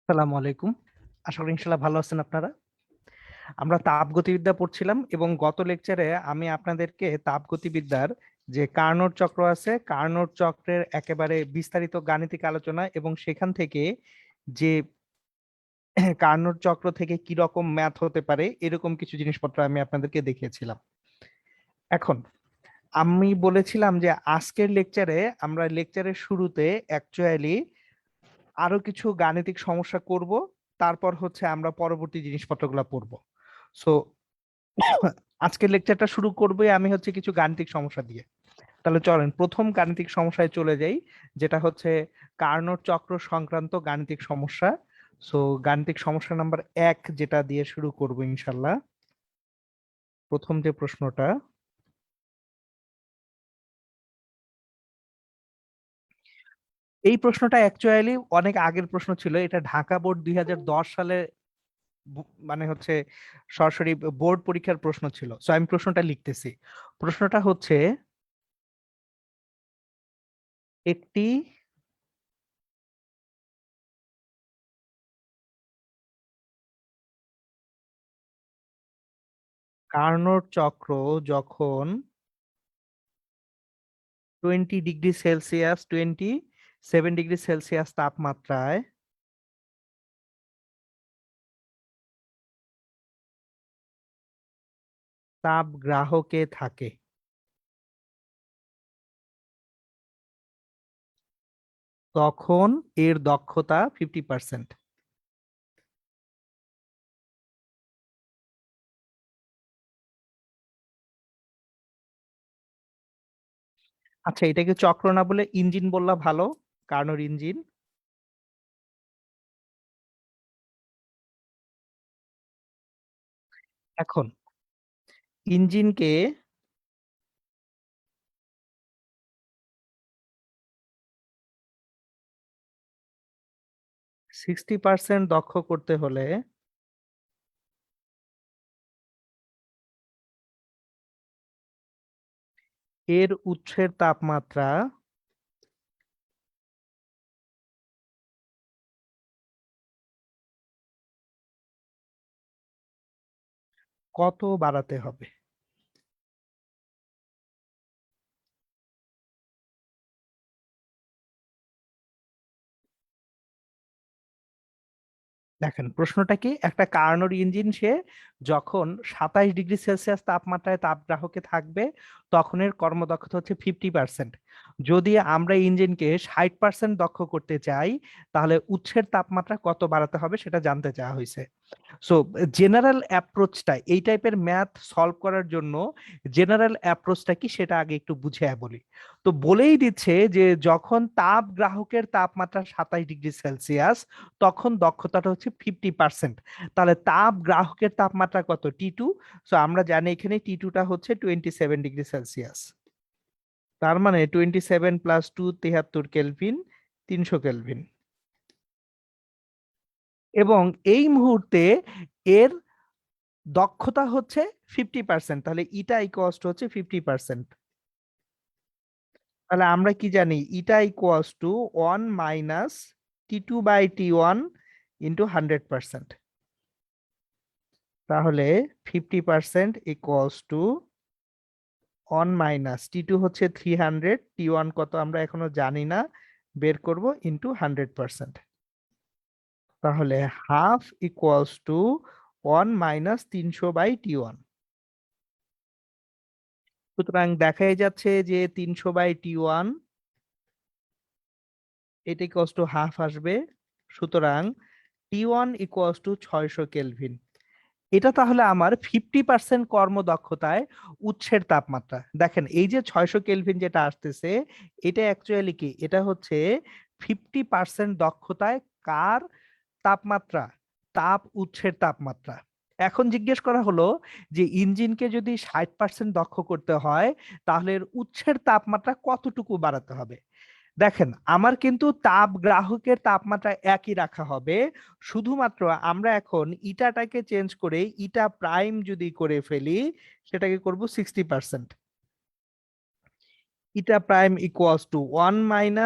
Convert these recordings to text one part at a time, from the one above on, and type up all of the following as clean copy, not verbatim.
আসসালামু আলাইকুম। আশা করি ইনশাল্লাহ ভালো আছেন আপনারা। আমরা তাপগতিবিদ্যা পড়ছিলাম এবং গত লেকচারে আমি আপনাদেরকে তাপগতিবিদ্যার যে কার্নোট চক্র আছে, কার্নোট চক্রের একেবারে বিস্তারিত গাণিতিক আলোচনা এবং সেখান থেকে যে কার্নোট চক্র থেকে কি রকম ম্যাথ হতে পারে এরকম কিছু জিনিসপত্র আমি আপনাদেরকে দেখিয়েছিলাম। এখন আমি বলেছিলাম যে আজকের লেকচারে আমরা লেকচারের শুরুতে অ্যাকচুয়ালি আরো কিছু গাণিতিক সমস্যা করব, তারপর হচ্ছে আমরা পরবর্তী জিনিসপত্রগুলো পড়বো। সো আজকের লেকচারটা শুরু করবোই আমি হচ্ছে কিছু গাণিতিক সমস্যা দিয়ে। তাহলে চলেন প্রথম গাণিতিক সমস্যায় চলে যাই, যেটা হচ্ছে কার্নোট চক্র সংক্রান্ত গাণিতিক সমস্যা। সো গাণিতিক সমস্যা নাম্বার 1 যেটা দিয়ে শুরু করব ইনশাল্লাহ। প্রথম যে প্রশ্নটা, এই প্রশ্নটা অ্যাকচুয়ালি অনেক আগের প্রশ্ন ছিল। এটা ঢাকা বোর্ড 2010 সালে মানে হচ্ছে সরাসরি বোর্ড পরীক্ষার প্রশ্ন ছিল। সো আমি প্রশ্নটা লিখতেছি। প্রশ্নটা হচ্ছে একটি কার্নোট চক্র যখন 20 ডিগ্রি সেলসিয়াস 27 ডিগ্রি সেলসিয়াস তাপমাত্রায় তাপ গ্রাহকে থাকে, তখন এর দক্ষতা 50%। আচ্ছা, এটাকে চক্র না বলে ইঞ্জিন বললা ভালো, কার্নোর ইঞ্জিন। এখন ইঞ্জিনকে 60% দক্ষ করতে হলে এর উৎসের তাপমাত্রা কত বাড়াতে হবে? দেখেন প্রশ্নটা কি, একটা কার্নোর ইঞ্জিন সে যখন 27 ডিগ্রি সেলসিয়াস তাপমাত্রায় তাপগ্রাহকে থাকবে তখন এর কর্মদক্ষতা হচ্ছে 50%। যদি আমরা ইঞ্জিনকে 60% দক্ষ করতে চাই তাহলে উৎসের তাপমাত্রা কত বাড়াতে হবে সেটা জানতে চাওয়া হয়েছে। সো জেনারেল অ্যাপ্রোচটা এই টাইপের ম্যাথ সলভ করার জন্য জেনারেল অ্যাপ্রোচটা কি সেটা আগে একটু বুঝিয়ে বলি। তো বলেই দিচ্ছে যে যখন তাপ গ্রাহকের তাপমাত্রা 27 ডিগ্রি সেলসিয়াস তখন দক্ষতাটা হচ্ছে 50%। তাহলে তাপ গ্রাহকের তাপমাত্রা কত? T2। সো আমরা জানি এখানে T2টা হচ্ছে 27 ডিগ্রি সেলসিয়াস। তার মানে 27 + 2 73 কেলভিন, 300 কেলভিন। এবং এই মুহূর্তে এর দক্ষতা হচ্ছে 50%। তাহলে ইটা ইকুয়ালস টু হচ্ছে 50%। তাহলে আমরা কি জানি, ইটা ইকুয়ালস টু 1 - T2/T1 × 100%। তাহলে 50% ইকুয়ালস টু 1 - T2 হচ্ছে 300, T1 কত আমরা এখনো জানি না, বের করব, ইন্টু 100%। তাহলে হাফ ইকুয়ালস টু 1 - 300/T1। সুতরাং দেখাই যাচ্ছে যে 300/T1 এটা ইকুয়ালস টু হাফ আসবে। সুতরাং T1 ইকুয়ালস টু 600 কেলভিন। এটা তাহলে আমার 50% কর্মদক্ষতায় উৎসের তাপমাত্রা। দেখেন এই যে 600 কেলভিন যেটা আসতেছে, এটা অ্যাকচুয়ালি কি, এটা হচ্ছে 50% দক্ষতায় কার তাপমাত্রা? তাপ উৎসের তাপমাত্রা। এখন জিজ্ঞেস করা হলো যে ইঞ্জিনকে যদি 60% দক্ষ করতে হয় তাহলে এর উৎসের তাপমাত্রা কতটুকু বাড়াতে হবে। দেখেন আমার কিন্তু তাপ গ্রাহকের তাপমাত্রা একই রাখা হবে, শুধুমাত্র আমরা এখন ইটাটাকে চেঞ্জ করে ইটা প্রাইম যদি করে ফেলি, সেটাকে করব 60%। Eta prime equals to 1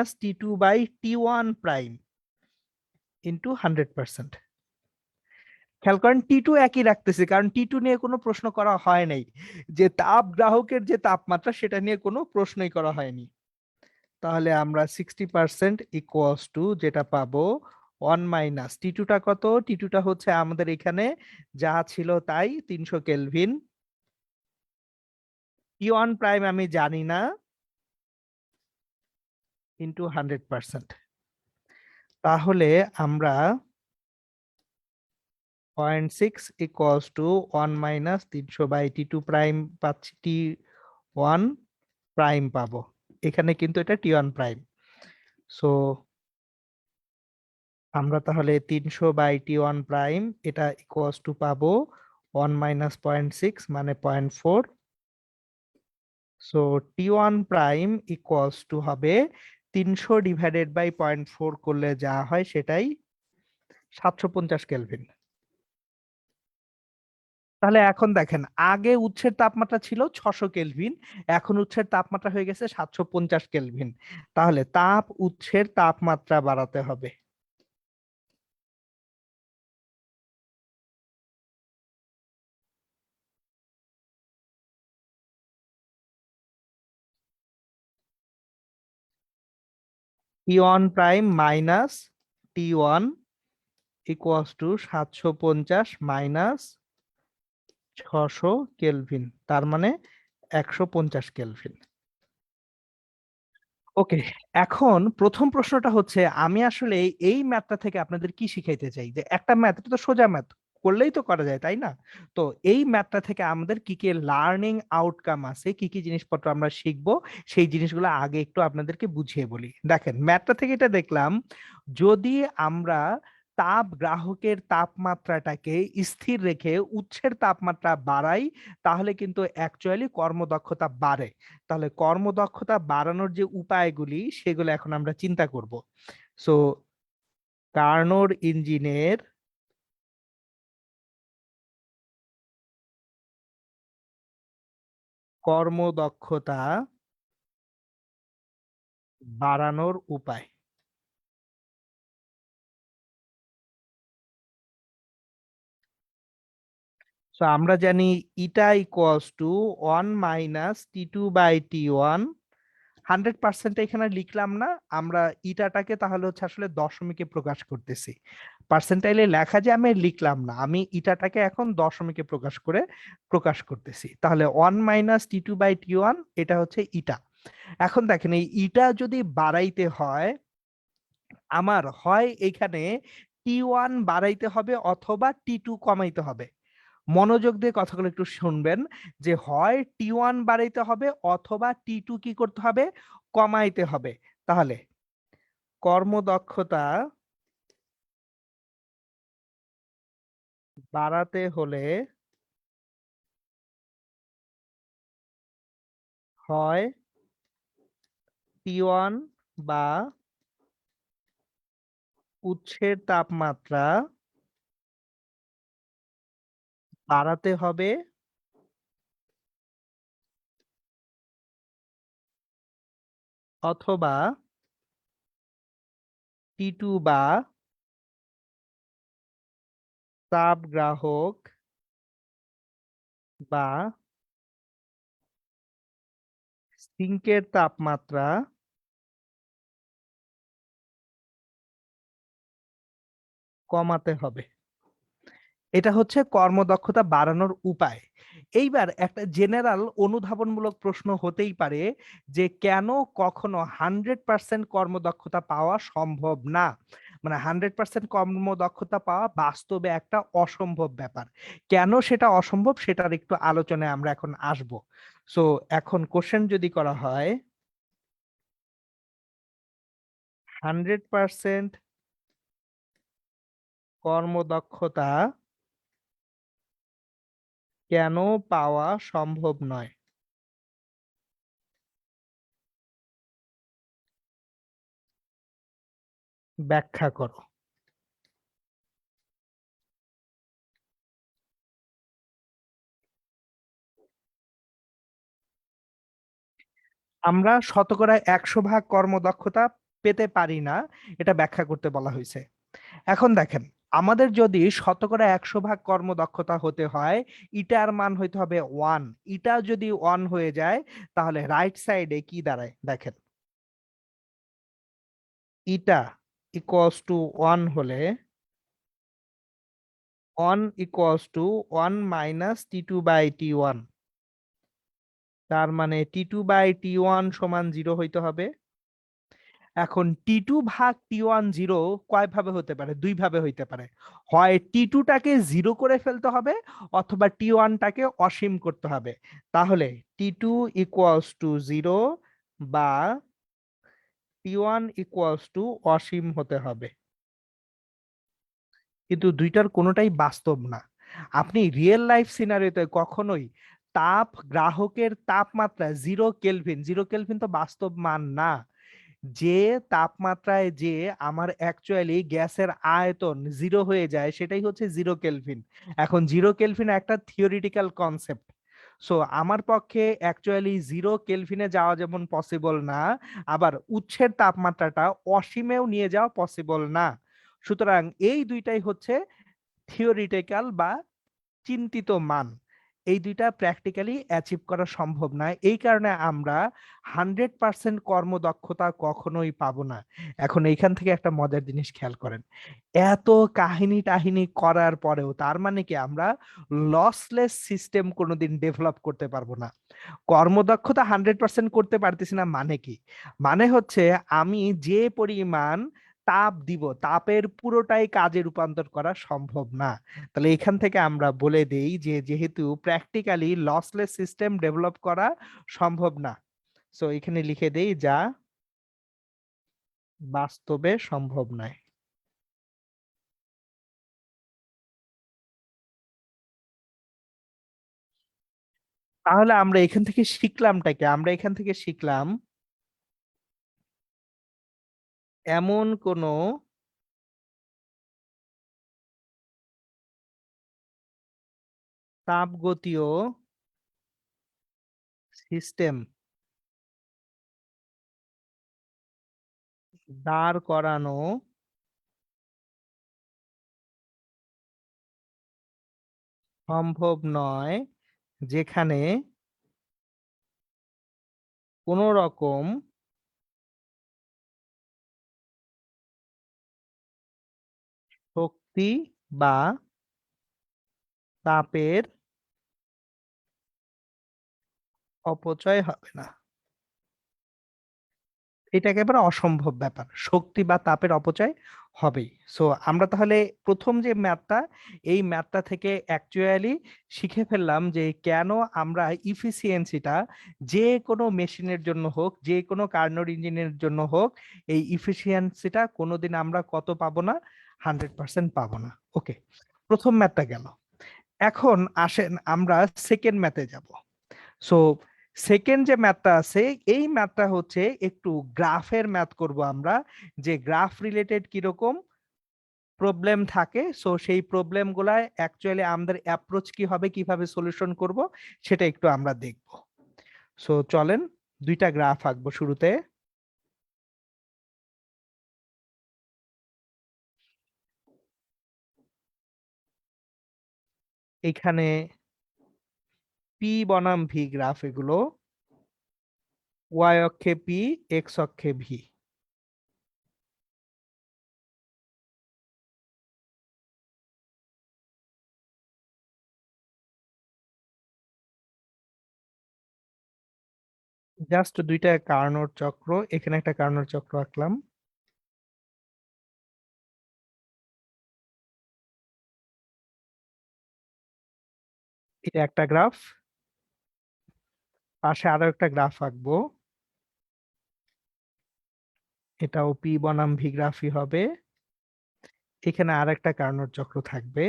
- T2/T1 prime. Into 100%। খেয়াল করেন T2 একই রাখতেছি, কারণ T2 নিয়ে কোনো প্রশ্ন করা হয় নাই। যে তাপ গ্রাহকের যে তাপমাত্রা সেটা নিয়ে কোনো প্রশ্নই করা হয়নি। তাহলে আমরা 60% ইকুয়ালস টু যেটা পাবো 1 - T2টা কত? T2টা হচ্ছে আমাদের এখানে যা ছিল তাই 300 কেলভিন। T1 প্রাইম আমি জানি না, ইন্টু 100%। তাহলে আমরা 0.6 ইকুয়ালস টু 1 - 300/T2 প্রাইম পাচ্ছি, T1 প্রাইম পাবো। এখানে কিন্তু এটা T1 প্রাইম। সো আমরা তাহলে 300/T1 প্রাইম এটা ইকুয়ালস টু পাবো 1 - 0.6 মানে 0.4। So T1 prime equals two হবে 300/0.4 করলে যা হয় সেটাই 750 কেলভিন। তাহলে এখন দেখেন, আগে উৎসের তাপমাত্রা ছিল 600 কেলভিন, এখন উৎসের তাপমাত্রা হয়ে গেছে 750 কেলভিন। তাহলে তাপ উৎসের তাপমাত্রা বাড়াতে হবে। T1 prime minus T1 equals to 750 minus 600 kelvin, তার মানে 150 কেলভিন। ওকে, এখন প্রথম প্রশ্নটা হচ্ছে, আমি আসলে এই ম্যাথটা থেকে আপনাদের কি শিখাইতে চাই, যে একটা ম্যাথ, এটা তো সোজা ম্যাথ, করলেই তো করা যায় তাই না? তো এই ম্যাথটা থেকে আমাদের কি কি লার্নিং আউটকাম আছে, কি কি জিনিসপত্র আমরা শিখবো, সেই জিনিসগুলো আগে একটু আপনাদেরকে বুঝিয়ে বলি। দেখেন, ম্যাথটা থেকে এটা দেখলাম, যদি আমরা তাপ গ্রাহকের তাপমাত্রাটাকে স্থির রেখে উৎসের তাপমাত্রা বাড়াই, তাহলে কিন্তু অ্যাকচুয়ালি কর্মদক্ষতা বাড়ে। তাহলে কর্মদক্ষতা বাড়ানোর যে উপায়গুলি সেগুলো এখন আমরা চিন্তা করব। সো কার্নোর ইঞ্জিনের কর্মদক্ষতা বাড়ানোর উপায়। সো আমরা জানি ইটা ইকুয়ালস টু 1 - T2/T1। 100% এখানে লিখলাম না, আমরা ইটাটাকে তাহলে হচ্ছে আসলে দশমিকে প্রকাশ করতেছি। পার্সেন্টাইলে লেখা যে আমি লিখলাম না, আমি ইটাটাকে এখন দশমিকে প্রকাশ করতেছি। তাহলে 1 - T2/T1 এটা হচ্ছে ইটা। এখন দেখেন, এই ইটা যদি বাড়াইতে হয়, আমার হয় এখানে T1 বাড়াইতে হবে অথবা T2 কমাইতে হবে। মনোযোগ দিয়ে কথাগুলো একটু শুনবেন, যে হয় T1 বাড়াইতে হবে অথবা T2 কি করতে হবে, কমাইতে হবে। তাহলে কর্মদক্ষতা বাড়াতে হলে হয় T1 বা উৎসের তাপমাত্রা বাড়াতে হবে, অথবা T2 বা তাপগ্রাহক বা সিঙ্কের তাপমাত্রা কমাতে হবে। এটা হচ্ছে কর্মদক্ষতা বাড়ানোর উপায়। এইবার একটা জেনারেল অনুধাবনমূলক প্রশ্ন হতেই পারে, যে কেন কখনো 100% কর্মদক্ষতা পাওয়া সম্ভব না, মানে 100% কর্মদক্ষতা পাওয়া বাস্তবে একটা অসম্ভব ব্যাপার। কেন সেটা অসম্ভব সেটার একটু আলোচনায় আমরা এখন আসব। সো এখন কোশ্চেন যদি করা হয়, 100% কর্মদক্ষতা কেন পাওয়া সম্ভব নয়, ব্যাখ্যা করো। আমরা শতকরা 100 ভাগ কর্মদক্ষতা পেতে পারি না, এটা ব্যাখ্যা করতে বলা হয়েছে। এখন দেখেন, আমাদের যদি শতকরা 100 ভাগ কর্মদক্ষতা হতে হয়, ইটার মান হইতে হবে 1। ইটা যদি 1 হয়ে যায় তাহলে রাইট সাইডে কি দাঁড়ায় দেখেন, ইটা ইকুয়ালস টু 1 হলে 1 ইকুয়ালস টু 1 মাইনাস T2/T1, তার মানে T2/T1 সমান 0 হইতে হবে। এখন T2/T1 0 কয় ভাবে হতে পারে? দুই ভাবে হইতে পারে। হয় T2টাকে 0 করে ফেলতে হবে, অথবা T1টাকে অসীম করতে হবে। তাহলে T2 ইকুয়ালস টু 0 বা T1 ইকুয়ালস টু অসীম হতে হবে। কিন্তু দুইটার কোনোটাই বাস্তব না। আপনি রিয়েল লাইফ সিনারিওতে কখনোই গ্রাহকের তাপমাত্রা 0 কেলভিন, 0 কেলভিন তো বাস্তব মান না। যে তাপমাত্রায় যে আমার অ্যাকচুয়ালি গ্যাসের আয়তন 0 হয়ে যায় সেটাই হচ্ছে 0 কেলভিন। এখন 0 কেলভিন একটা থিওরিটিক্যাল কনসেপ্ট। সো আমার পক্ষে অ্যাকচুয়ালি 0 কেলভিনে যাওয়া যেমন পসিবল না, আবার উৎসের তাপমাত্রাটা অসীমেও নিয়ে যাওয়া পসিবল না। সুতরাং এই দুইটাই হচ্ছে থিওরিটিক্যাল বা চিন্তিত মান। এই দুইটা প্র্যাকটিক্যালি অ্যাচিভ করা সম্ভব না, এই কারণে আমরা 100% কর্মদক্ষতা কখনোই পাবো না। এখন এইখান থেকে একটা মজার জিনিস খেয়াল করেন, এত কাহিনী টাহিনী করার পরেও তার মানে কি আমরা লসলেস সিস্টেম কোনোদিন ডেভেলপ করতে পারবো না? কর্মদক্ষতা 100% করতে পারতেছি না মানে কি? মানে হচ্ছে আমি যে পরিমাণ তাপ দিব, তাপের পুরোটাই কাজে রূপান্তর করা সম্ভব না। তাহলে এখান থেকে আমরা বলে দেই যে যেহেতু প্র্যাকটিক্যালি লসলেস সিস্টেম ডেভেলপ করা সম্ভব না, সো এখানে লিখে দেই যা বাস্তবে সম্ভব নয়। তাহলে আমরা এখান থেকে শিখলামটাকে, আমরা এখান থেকে শিখলাম এমন কোন তাপগতীয় সিস্টেম দাঁড় করানো সম্ভব নয় যেখানে কোন রকম শক্তি বা তাপের অপচয় হবে না। এটা একেবারে অসম্ভব ব্যাপার, শক্তি বা তাপের অপচয় হবেই। সো আমরা তাহলে প্রথম যে ম্যাথটা, এই ম্যাথটা থেকে অ্যাকচুয়ালি শিখে ফেললাম যে কেন আমরা ইফিসিয়েন্সিটা যে কোনো মেশিনের জন্য হোক, যে কোনো কার্নোর ইঞ্জিনের জন্য হোক, এই ইফিসিয়েন্সিটা কোনোদিন আমরা কত পাবো না? 100% পাবো না। ওকে, প্রথম ম্যাথটা গেল। এখন আসেন আমরা সেকেন্ড ম্যাথে যাব। সো সেকেন্ড যে ম্যাথটা আছে, এই ম্যাথটা হচ্ছে একটু গ্রাফের ম্যাথ করব আমরা, যে গ্রাফ রিলেটেড কিরকম প্রবলেম থাকে, সো সেই প্রবলেম গুলায় অ্যাকচুয়ালি আমাদের অ্যাপ্রোচ কি হবে, কিভাবে সলিউশন করব, সেটা একটু আমরা দেখব। সো চলেন দুইটা গ্রাফ আঁকবো শুরুতে। এখানে পি বনাম ভি গ্রাফ এগুলো, ওয়াই অক্ষে পি, এক্স অক্ষে ভি। জাস্ট দুইটা কার্নোট চক্র, এখানে একটা কার্নোট চক্র আঁকলাম। এটা একটা গ্রাফ, পাশে আরো একটা গ্রাফ আঁকবো, এটাও পি বনাম ভি গ্রাফই হবে। এখানে আর একটা কার্নোট চক্র থাকবে।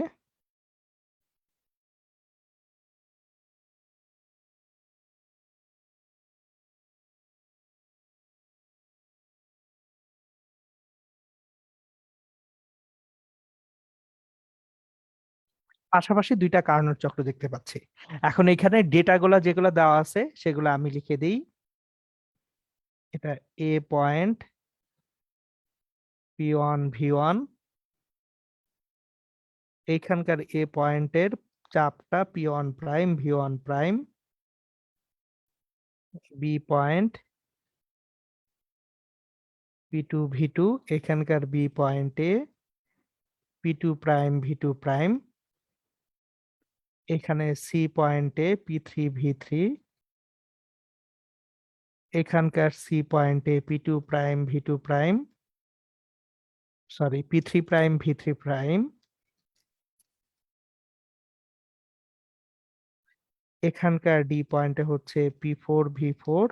পাশাপাশি দুইটা কার্নোট চক্র দেখতে পাচ্ছি। এখন এখানে ডেটা গুলা যেগুলো দেওয়া আছে সেগুলো আমি লিখে দিই। এটা এ পয়েন্ট, P1 V1, এইখানকার এ পয়েন্টের চাপটা P1 prime V1 prime, B point P2 V2, এখানকার বি পয়েন্টে P2 প্রাইম V2 প্রাইম, এখানে সি পয়েন্টে P3 V3, এখানকার সি পয়েন্টে P2 prime V2 prime, sorry P3 prime V3 prime, এখানকার ডি পয়েন্টে হচ্ছে P4 V4,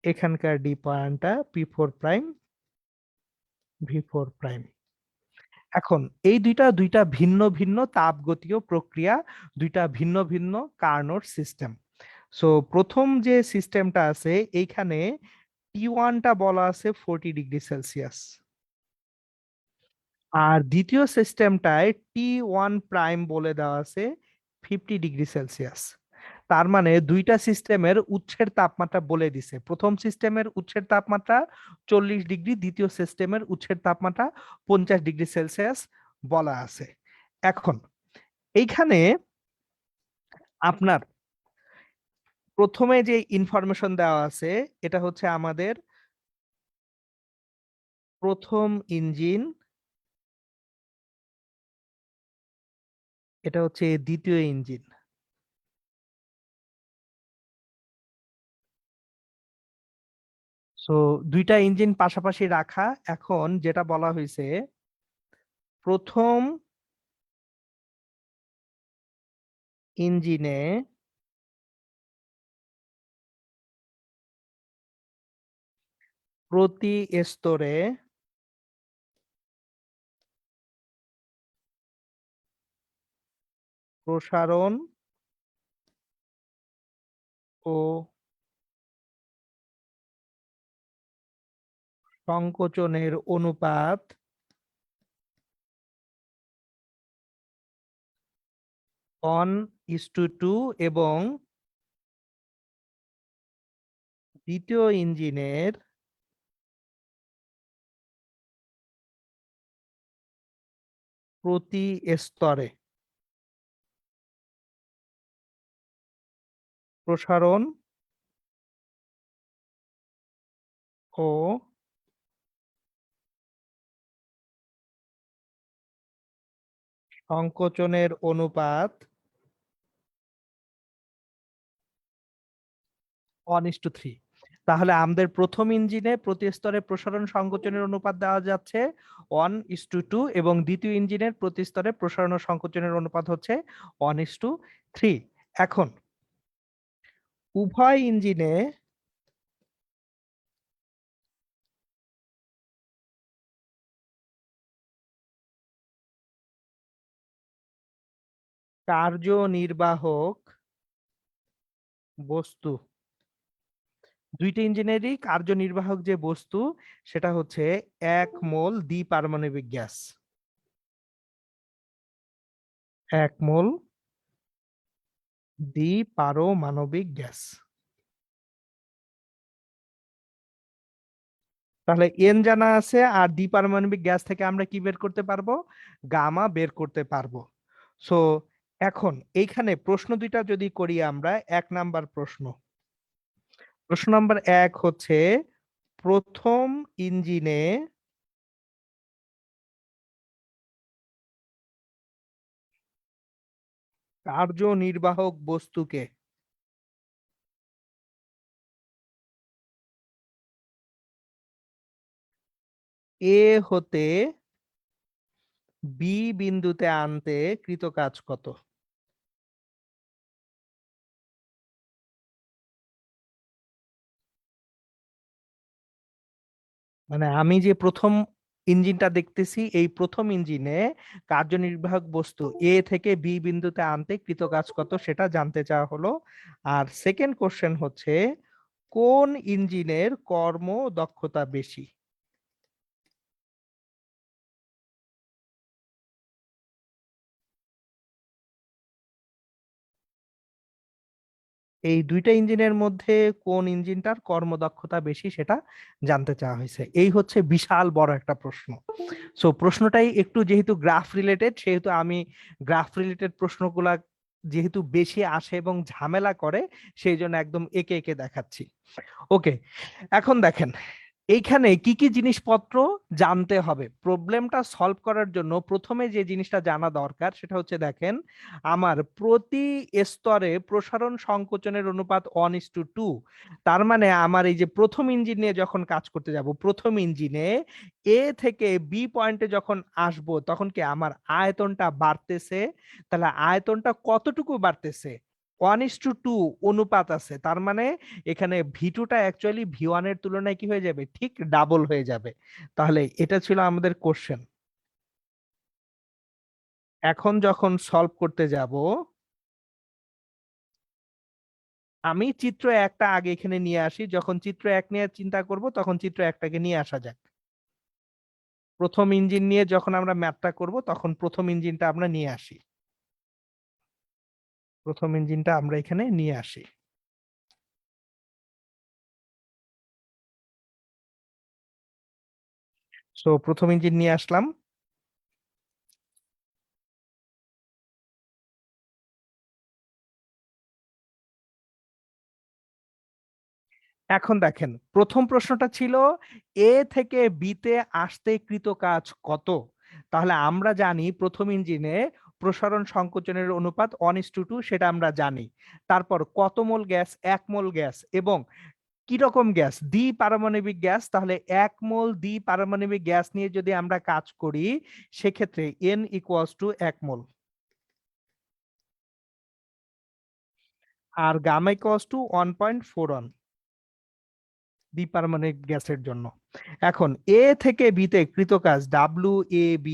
এখানকার ডি পয়েন্টটা P4 প্রাইম V4 প্রাইম। এখন এই দুইটা দুইটা ভিন্ন ভিন্ন তাপগতীয় প্রক্রিয়া, দুইটা ভিন্ন ভিন্ন কার্নোট সিস্টেম। সো প্রথম যে সিস্টেমটা আছে এইখানে T1টা বলা আছে 40°C, আর দ্বিতীয় সিস্টেমটায় T1 প্রাইম বলে দেওয়া আছে 50°C। তার মানে দুইটা সিস্টেমের উৎসের তাপমাত্রা বলে দিছে। প্রথম সিস্টেমের উৎসের তাপমাত্রা 40°, দ্বিতীয় সিস্টেমের উৎসের তাপমাত্রা 50°C বলা আছে। এখন এইখানে আপনার প্রথমে যে ইনফরমেশন দেওয়া আছে এটা হচ্ছে আমাদের প্রথম ইঞ্জিন, এটা হচ্ছে দ্বিতীয় ইঞ্জিন। সো দুইটা ইঞ্জিন পাশাপাশি রাখা। এখন যেটা বলা হয়েছে, প্রথম ইঞ্জিনে প্রতি স্তরে প্রসারণ ও সংকোচনের অনুপাত 1:2 এবং দ্বিতীয় ইঞ্জিনের প্রতি স্তরে প্রসারণ ও সংকোচনের অনুপাত 1:3। তাহলে আমাদের প্রথম ইঞ্জিনে প্রতি স্তরে প্রসারণ সংকোচনের অনুপাত দেওয়া যাচ্ছে 1:2 এবং দ্বিতীয় ইঞ্জিনের প্রতি স্তরে প্রসারণ ও সংকোচনের অনুপাত হচ্ছে 1:3। এখন উভয় ইঞ্জিনে কার্যনির্বাহক বস্তু, দুইটা ইঞ্জিনেরই কার্যনির্বাহক যে বস্তু সেটা হচ্ছে 1 মোল দ্বিপারমাণবিক গ্যাস, 1 মোল দ্বিপারমাণবিক গ্যাস। তাহলে এন জানা আছে, আর দ্বিপারমাণবিক গ্যাস থেকে আমরা কি বের করতে পারবো? গামা বের করতে পারবো। সো এখন এইখানে প্রশ্ন দুইটা যদি করি আমরা, 1 নাম্বার প্রশ্ন, প্রশ্ন নাম্বার 1 হচ্ছে প্রথম ইঞ্জিনে কার্যনির্বাহক বস্তুকে এ হতে বি বিন্দুতে আনতে কৃত কাজ কত? মানে আমি যে প্রথম ইঞ্জিনটা দেখতেছি, এই প্রথম ইঞ্জিনে কার্যনির্বাহক বস্তু এ থেকে বি বিন্দুতে আনতে কৃত কাজ কত সেটা জানতে চাওয়া হলো। আর সেকেন্ড কোশ্চেন হচ্ছে কোন ইঞ্জিনের কর্ম দক্ষতা বেশি? এই দুইটা ইঞ্জিনের মধ্যে কোন ইঞ্জিনটার কর্মদক্ষতা বেশি সেটা জানতে চাওয়া হয়েছে। এই হচ্ছে বিশাল বড় একটা প্রশ্ন। সো প্রশ্নটাই একটু যেহেতু গ্রাফ রিলেটেড, সেহেতু আমি গ্রাফ রিলেটেড প্রশ্নগুলা যেহেতু বেশি আসে এবং ঝামেলা করে, সেই জন্য একদম একে একে দেখাচ্ছি। ওকে, এখন দেখেন এইখানে কি কি জিনিসপত্র জানতে হবে প্রবলেমটা সলভ করার জন্য। প্রথমে যে জিনিসটা জানা দরকার সেটা হচ্ছে, দেখেন আমার প্রতি স্তরে প্রসারণ সংকোচনের অনুপাত 1:2। তার মানে আমার এই যে প্রথম ইঞ্জিন নিয়ে যখন কাজ করতে যাব, প্রথম ইঞ্জিনে এ থেকে বি পয়েন্টে যখন আসব, তখন কি আমার আয়তনটা বাড়তেছে? তাহলে আয়তনটা কতটুকু বাড়তেছে? 1:2 অনুপাত আছে, তার মানে এখানে ভি2টা অ্যাকচুয়ালি ভি1 এর তুলনায় কি হয়ে যাবে, ঠিক ডাবল হয়ে যাবে। তাহলে এটা ছিল আমাদের কোশ্চেন। এখন যখন সলভ করতে যাব, আমি চিত্র একটা আগে এখানে নিয়ে আসি। যখন চিত্র এক নিয়ে চিন্তা করব, তখন চিত্র একটাকে নিয়ে আসা যাক। প্রথম ইঞ্জিন নিয়ে যখন আমরা ম্যাথটা করব, তখন প্রথম ইঞ্জিনটা আমরা নিয়ে আসি। প্রথম ইঞ্জিনটা আমরা এখানে নিয়ে আসি। সো প্রথম ইঞ্জিন নিয়ে আসলাম। এখন দেখেন প্রথম প্রশ্নটা ছিল এ থেকে বিতে আসতে কৃত কাজ কত। তাহলে আমরা জানি প্রথম ইঞ্জিনে প্রসারণ সংকোচনের অনুপাত 1:2, সেটা আমরা জানি। তারপর কত মোল গ্যাস? 1 মোল গ্যাস। এবং কি রকম গ্যাস? দ্বি পারমাণবিক গ্যাস। তাহলে 1 মোল দ্বি পারমাণবিক গ্যাস নিয়ে যদি আমরা কাজ করি, সেক্ষেত্রে এন ইকুয়ালস টু 1 মোল, আর গামা ইকুয়ালস টু 1.41 দ্বিপারমাণবিক গ্যাসের জন্য। এখন এ থেকে বিতে কৃত কাজ WAB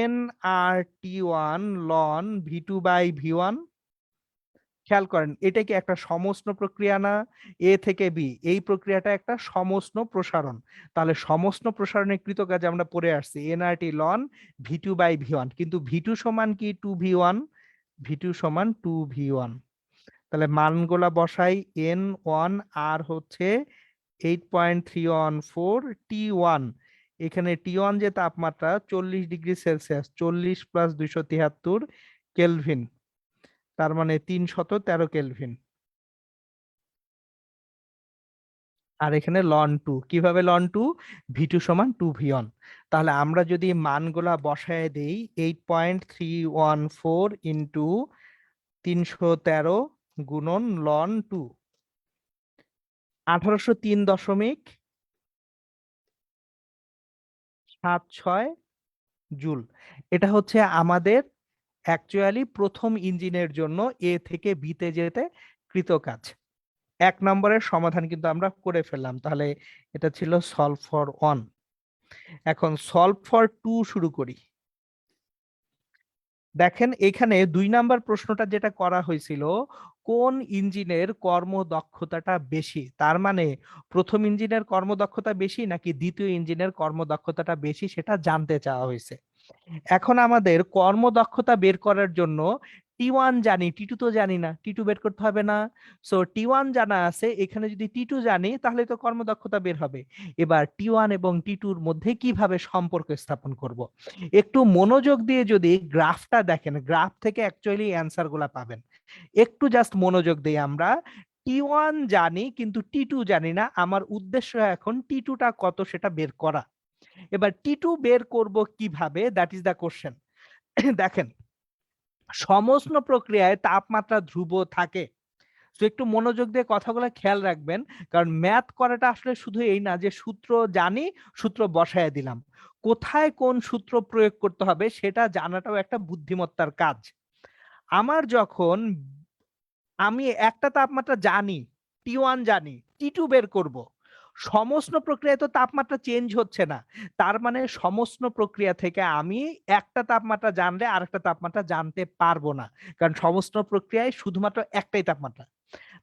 nRT1 লন V2/V1। খেয়াল করেন এটা কি একটা সমষ্ণ প্রক্রিয়া না? এ থেকে বি, এই প্রক্রিয়াটা একটা সমষ্ণ প্রসারণ। তাহলে সমষ্ণ প্রসারণের কৃত কাজ আমরা পড়ে আসছি nRT লন V2/V1, কিন্তু V2 সমান কি 2V1, V2 সমান 2V1। তাহলে মানগুলা বসাই, N1 আর হচ্ছে 8.314, T1 এখানে T1 যে তাপমাত্রা 40°C, 40 + 273 কেলভিন, তার মানে 313 কেলভিন। আর এখানে লন 2, কিভাবে লন 2? V2 সমান 2V1। তাহলে আমরা যদি মানগুলা বসায় দেই, 8.314 ইন্টু 313 গুণন লন 2, 1803.76 জুল। এটা হচ্ছে আমাদের অ্যাকচুয়ালি প্রথম ইঞ্জিনের জন্য এ থেকে বিতে যেতে কৃত কাজ। 1 নম্বরের সমাধান কিন্তু আমরা করে ফেললাম। তাহলে এটা ছিল সলভ ফর 1। এখন সলভ ফর 2 শুরু করি। দেখেন এখানে 2 নাম্বার প্রশ্নটা যেটা করা হয়েছিল, কোন ইঞ্জিনের কর্মদক্ষতাটা বেশি। তার মানে প্রথম ইঞ্জিনের কর্মদক্ষতা বেশি নাকি দ্বিতীয় ইঞ্জিনের কর্মদক্ষতাটা বেশি, সেটা জানতে চাওয়া হয়েছে। এখন আমাদের কর্মদক্ষতা বের করার জন্য T1 জানি, T2 তো জানি না, T2 বের করতে হবে না? সো T1 জানা আছে, এখানে যদি T2 জানি তাহলে তো কর্মদক্ষতা বের হবে। এবার T1 এবং T2-র মধ্যে কিভাবে সম্পর্ক স্থাপন করব? একটু মনোযোগ দিয়ে যদি গ্রাফটা দেখেন, গ্রাফ থেকে অ্যাকচুয়ালি অ্যান্সার গুলা পাবেন। একটু জাস্ট মনোযোগ দিই। আমরা T1 জানি কিন্তু T2 জানি না। আমার উদ্দেশ্য এখন T2টা কত সেটা বের করা। এবার T2 বের করব কিভাবে, দ্যাট ইজ দ্য কোশ্চেন। দেখেন সমস্ত প্রক্রিয়ায় তাপমাত্রা ধ্রুব থাকে। তো একটু মনোযোগ দিয়ে কথাগুলো খেয়াল রাখবেন, কারণ ম্যাথ করাটা আসলে শুধু এই না যে সূত্র জানি, সূত্র বসায় দিলাম। কোথায় কোন সূত্র প্রয়োগ করতে হবে সেটা জানাটাও একটা বুদ্ধিমত্তার কাজ। আমার যখন আমি একটা তাপমাত্রা জানি, T1 জানি, T2 বের করব, সমস্ত প্রক্রিয়ায় তো তাপমাত্রা চেঞ্জ হচ্ছে না। তার মানে সমস্ত প্রক্রিয়া থেকে আমি একটা তাপমাত্রা জানলে আরেকটা তাপমাত্রা জানতে পারবো না, কারণ সমস্ত প্রক্রিয়ায় শুধুমাত্র একটাই তাপমাত্রা।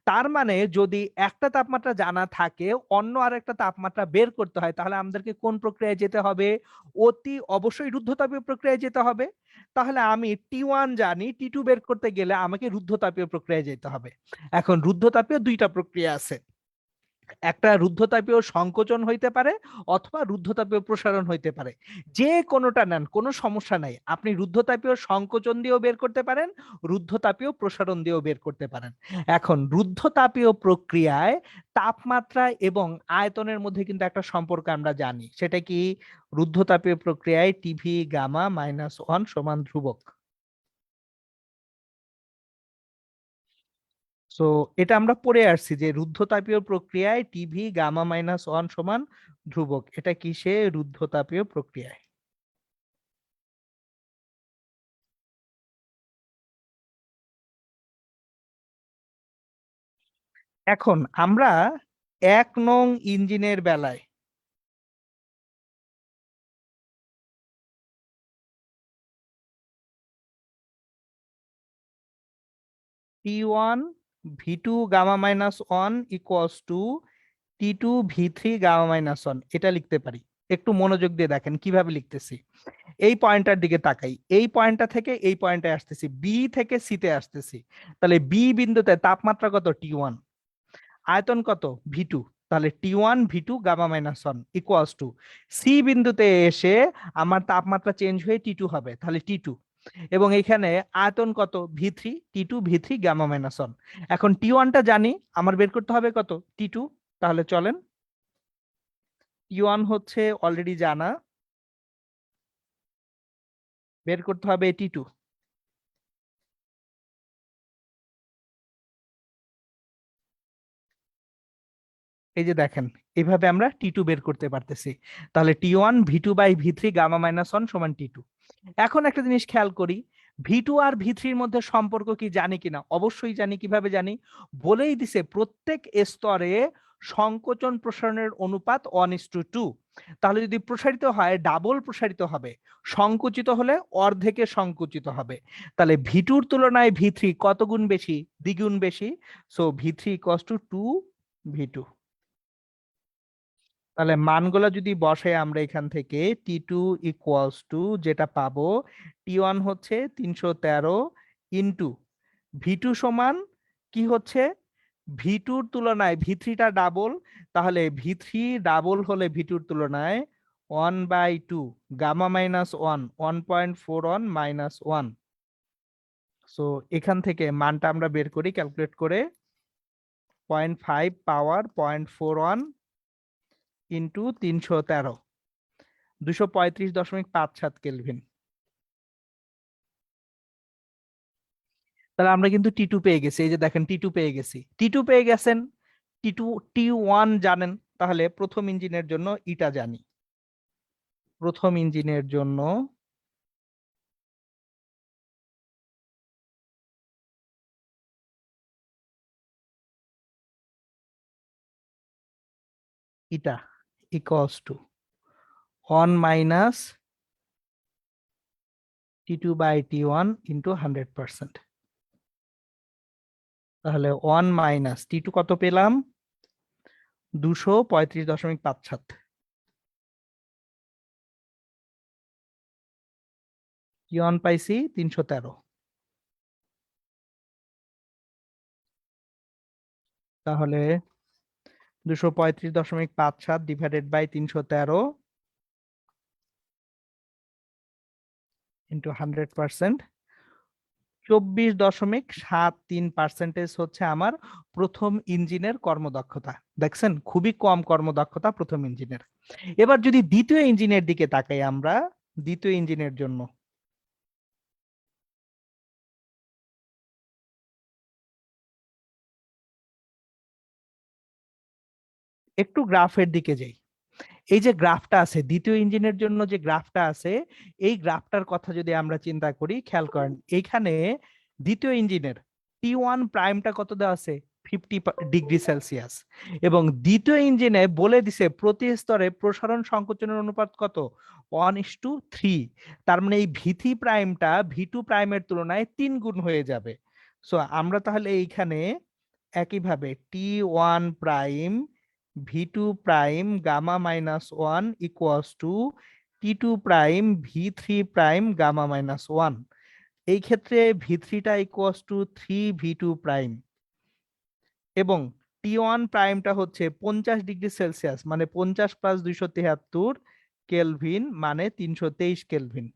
তার মানে যদি একটা তাপমাত্রা জানা থাকে, অন্য আরেকটা তাপমাত্রা বের করতে হয়, তাহলে আমাদেরকে কোন প্রক্রিয়ায় যেতে হবে? অতি অবশ্যই রুদ্ধতাপীয় প্রক্রিয়ায় যেতে হবে। তাহলে আমি T1 জানি, T2 বের করতে গেলে আমাকে রুদ্ধতাপীয় প্রক্রিয়ায় যেতে হবে। এখন রুদ্ধতাপীয় দুইটা প্রক্রিয়া আছে, একটা রুদ্ধতাপীয় সংকোচন হইতে পারে অথবা রুদ্ধতাপীয় প্রসারণ হইতে পারে। যে কোনোটা নেন কোনো সমস্যা নাই, আপনি রুদ্ধতাপীয় সংকোচন দিয়েও বের করতে পারেন, রুদ্ধতাপীয় প্রসারণ দিয়েও বের করতে পারেন। এখন রুদ্ধতাপীয় প্রক্রিয়ায় তাপমাত্রা এবং আয়তনের মধ্যে কিন্তু একটা সম্পর্ক আমরা জানি, সেটা কি? রুদ্ধতাপীয় প্রক্রিয়ায় টিভি গামা -1 সমান ধ্রুবক। সো এটা আমরা পড়ে আসছি যে রুদ্ধতাপীয় প্রক্রিয়ায় টিভি গামা -1 সমান ধ্রুবক। এটা কিসে? রুদ্ধতাপীয় প্রক্রিয়ায়। এখন আমরা 1 নং ইঞ্জিনের বেলায় T1 V2 gamma -1 equals to T2 V3 gamma -1 এটা লিখতে পারি। একটু মনোযোগ দিয়ে দেখেন কিভাবে লিখতেছি। এই পয়েন্টটার দিকে তাকাই, এই পয়েন্টটা থেকে এই পয়েন্টে আসতেছি, বি থেকে সি তে আসতেছি। তাহলে বি বিন্দুতে তাপমাত্রা কত? T1। আয়তন কত? V2। তাহলে T1 V2 gamma -1 equals two C বিন্দুতে এসে আমার তাপমাত্রা চেঞ্জ হয়ে T2 হবে, তাহলে T2। এবং এখানে আয়তন কত? V3, T2 V3 gamma -1। এখন T1টা জানি, আমার বের করতে হবে কত? T2। তাহলে চলেন, T1 হচ্ছে অলরেডি জানা, বের করতে হবে T2। এই যে দেখেন, এইভাবে আমরা T2 বের করতে পারতেছি। তাহলে T1 V2/V3 গামা -1 সমান T2। এখন একটা জিনিস খেয়াল করি, V2 আর V3-র মধ্যে সম্পর্ক কি জানি কিনা? অবশ্যই জানি। কিভাবে জানি? বলেই দিছে প্রত্যেক স্তরে সংকোচন প্রসারণের অনুপাত 1:2। তাহলে যদি প্রসারিত হয় ডাবল প্রসারিত হবে, সংকুচিত হলে অর্ধেকে সংকুচিত হবে। তাহলে V2-র তুলনায় V3 কত গুণ বেশি? দ্বিগুণ বেশি। So V3 = 2V2। তাহলে মানগুলো যদি বসে আমরা এখান থেকে T2 ইকুয়ালস টু যেটা পাবো, T1 হচ্ছে 313 ইন্টু V2 সমান কি হচ্ছে? V2-র তুলনায় V3টা ডাবল, তাহলে V3 ডাবল হলে V2-র তুলনায় 1/2 গামা -1 1.41 -1। সো এখান থেকে মানটা আমরা বের করি ক্যালকুলেট করে, 0.5 পাওয়ার 0.41 ইন্টু 313, 235.57 কেলভিন। তাহলে আমরা কিন্তু T2 পেয়ে গেছি। এই যে দেখেন T2 পেয়ে গেছি। T2 পেয়ে গেছেন, T2 T1 জানেন, তাহলে প্রথম ইঞ্জিনের জন্য ইটা জানি। প্রথম ইঞ্জিনের জন্য eta equals to 1 minus T2/T1 into 100%। তাহলে 1 মাইনাস T2 কত পেলাম? 235.57। T1 পাইছি 313। তাহলে 235.57 ডিভাইডেড বাই 313 ইন্টু 100%, 24.73% হচ্ছে আমার প্রথম ইঞ্জিনের কর্মদক্ষতা। দেখছেন, খুবই কম কর্মদক্ষতা প্রথম ইঞ্জিনের। এবার যদি দ্বিতীয় ইঞ্জিনের দিকে তাকাই আমরা, দ্বিতীয় ইঞ্জিনের জন্য একটু গ্রাফের দিকে যাই। এই যে গ্রাফটা আছে দ্বিতীয় ইঞ্জিনের জন্য, যে গ্রাফটা আছে, এই গ্রাফটার কথা যদি আমরা চিন্তা করি, খেয়াল করেন এইখানে দ্বিতীয় ইঞ্জিনের T1 প্রাইমটা কত দেওয়া আছে? 50°C। এবং দ্বিতীয় ইঞ্জিনে বলে দিছে প্রতি স্তরে প্রসারণ সংকোচনের অনুপাত কত? 1:3। তার মানে এই V3 প্রাইমটা V2 প্রাইমের তুলনায় 3 গুণ হয়ে যাবে। সো আমরা তাহলে এইখানে একইভাবে T1 prime V2 prime gamma -1 equals to T2 prime V3 prime gamma minus 1। এই ক্ষেত্রে V3টা ইকুয়ালস টু 3V2 প্রাইম এবং T1 প্রাইমটা হচ্ছে 50°C মানে 50 প্লাস 273 কেলভিন মানে 323 কেলভিন।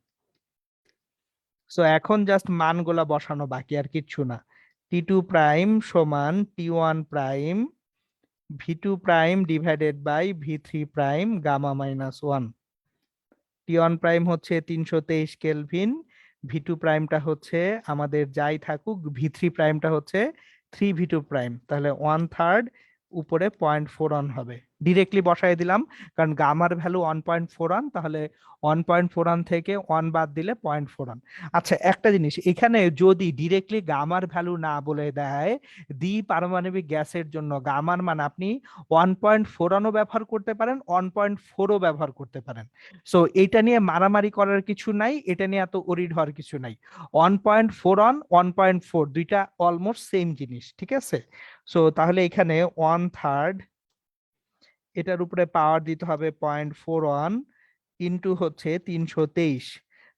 সো এখন জাস্ট মানগুলা বসানো বাকি, আর কিচ্ছু না। T2 প্রাইম সমান T1 prime V2 prime divided by V3 prime gamma minus 1। T1 prime হচ্ছে 323 কেলভিন, V2 প্রাইমটা হচ্ছে আমাদের যাই থাকুক, V3 প্রাইমটা হচ্ছে 3V2 প্রাইম, তাহলে 1/3 উপরে 0.41 হবে। ডিরেক্টলি বসাই দিলাম কারণ গামার ভ্যালু 1.41, তাহলে 1.41 থেকে 1 বাদ দিলে 0.41। আচ্ছা একটা জিনিস, এখানে যদি ডিরেক্টলি গামার ভ্যালু না বলে দেয়, দ্বিপারমাণবিক গ্যাসের জন্য গামার মান আপনি 1.41ও ব্যবহার করতে পারেন, 1.4ও ব্যবহার করতে পারেন। সো এটা নিয়ে মারামারি করার কিছু নাই, এটা নিয়ে এত ওরিড হওয়ার কিছু নাই। 1.41 1.4 দুইটা অলমোস্ট সেম জিনিস, ঠিক আছে। সো তাহলে এখানে 1/3 এটার উপরে পাওয়ার দিতে হবে 0.41 ইন্টু হচ্ছে 323,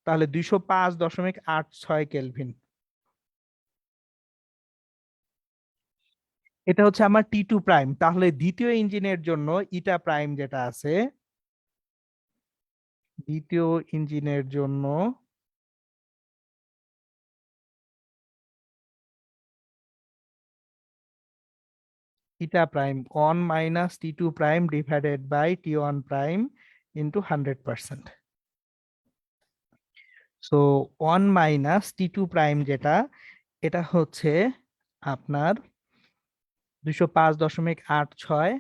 তাহলে 205.86 কেলভিন। এটা হচ্ছে আমার T2 প্রাইম। তাহলে দ্বিতীয় ইঞ্জিনের জন্য ইটা প্রাইম যেটা আছে, দ্বিতীয় ইঞ্জিনের জন্য eta prime 1 minus T2 prime divided by T1 prime into 100%। So 1 minus T2 prime যেটা, এটা হচ্ছে আপনার 205.86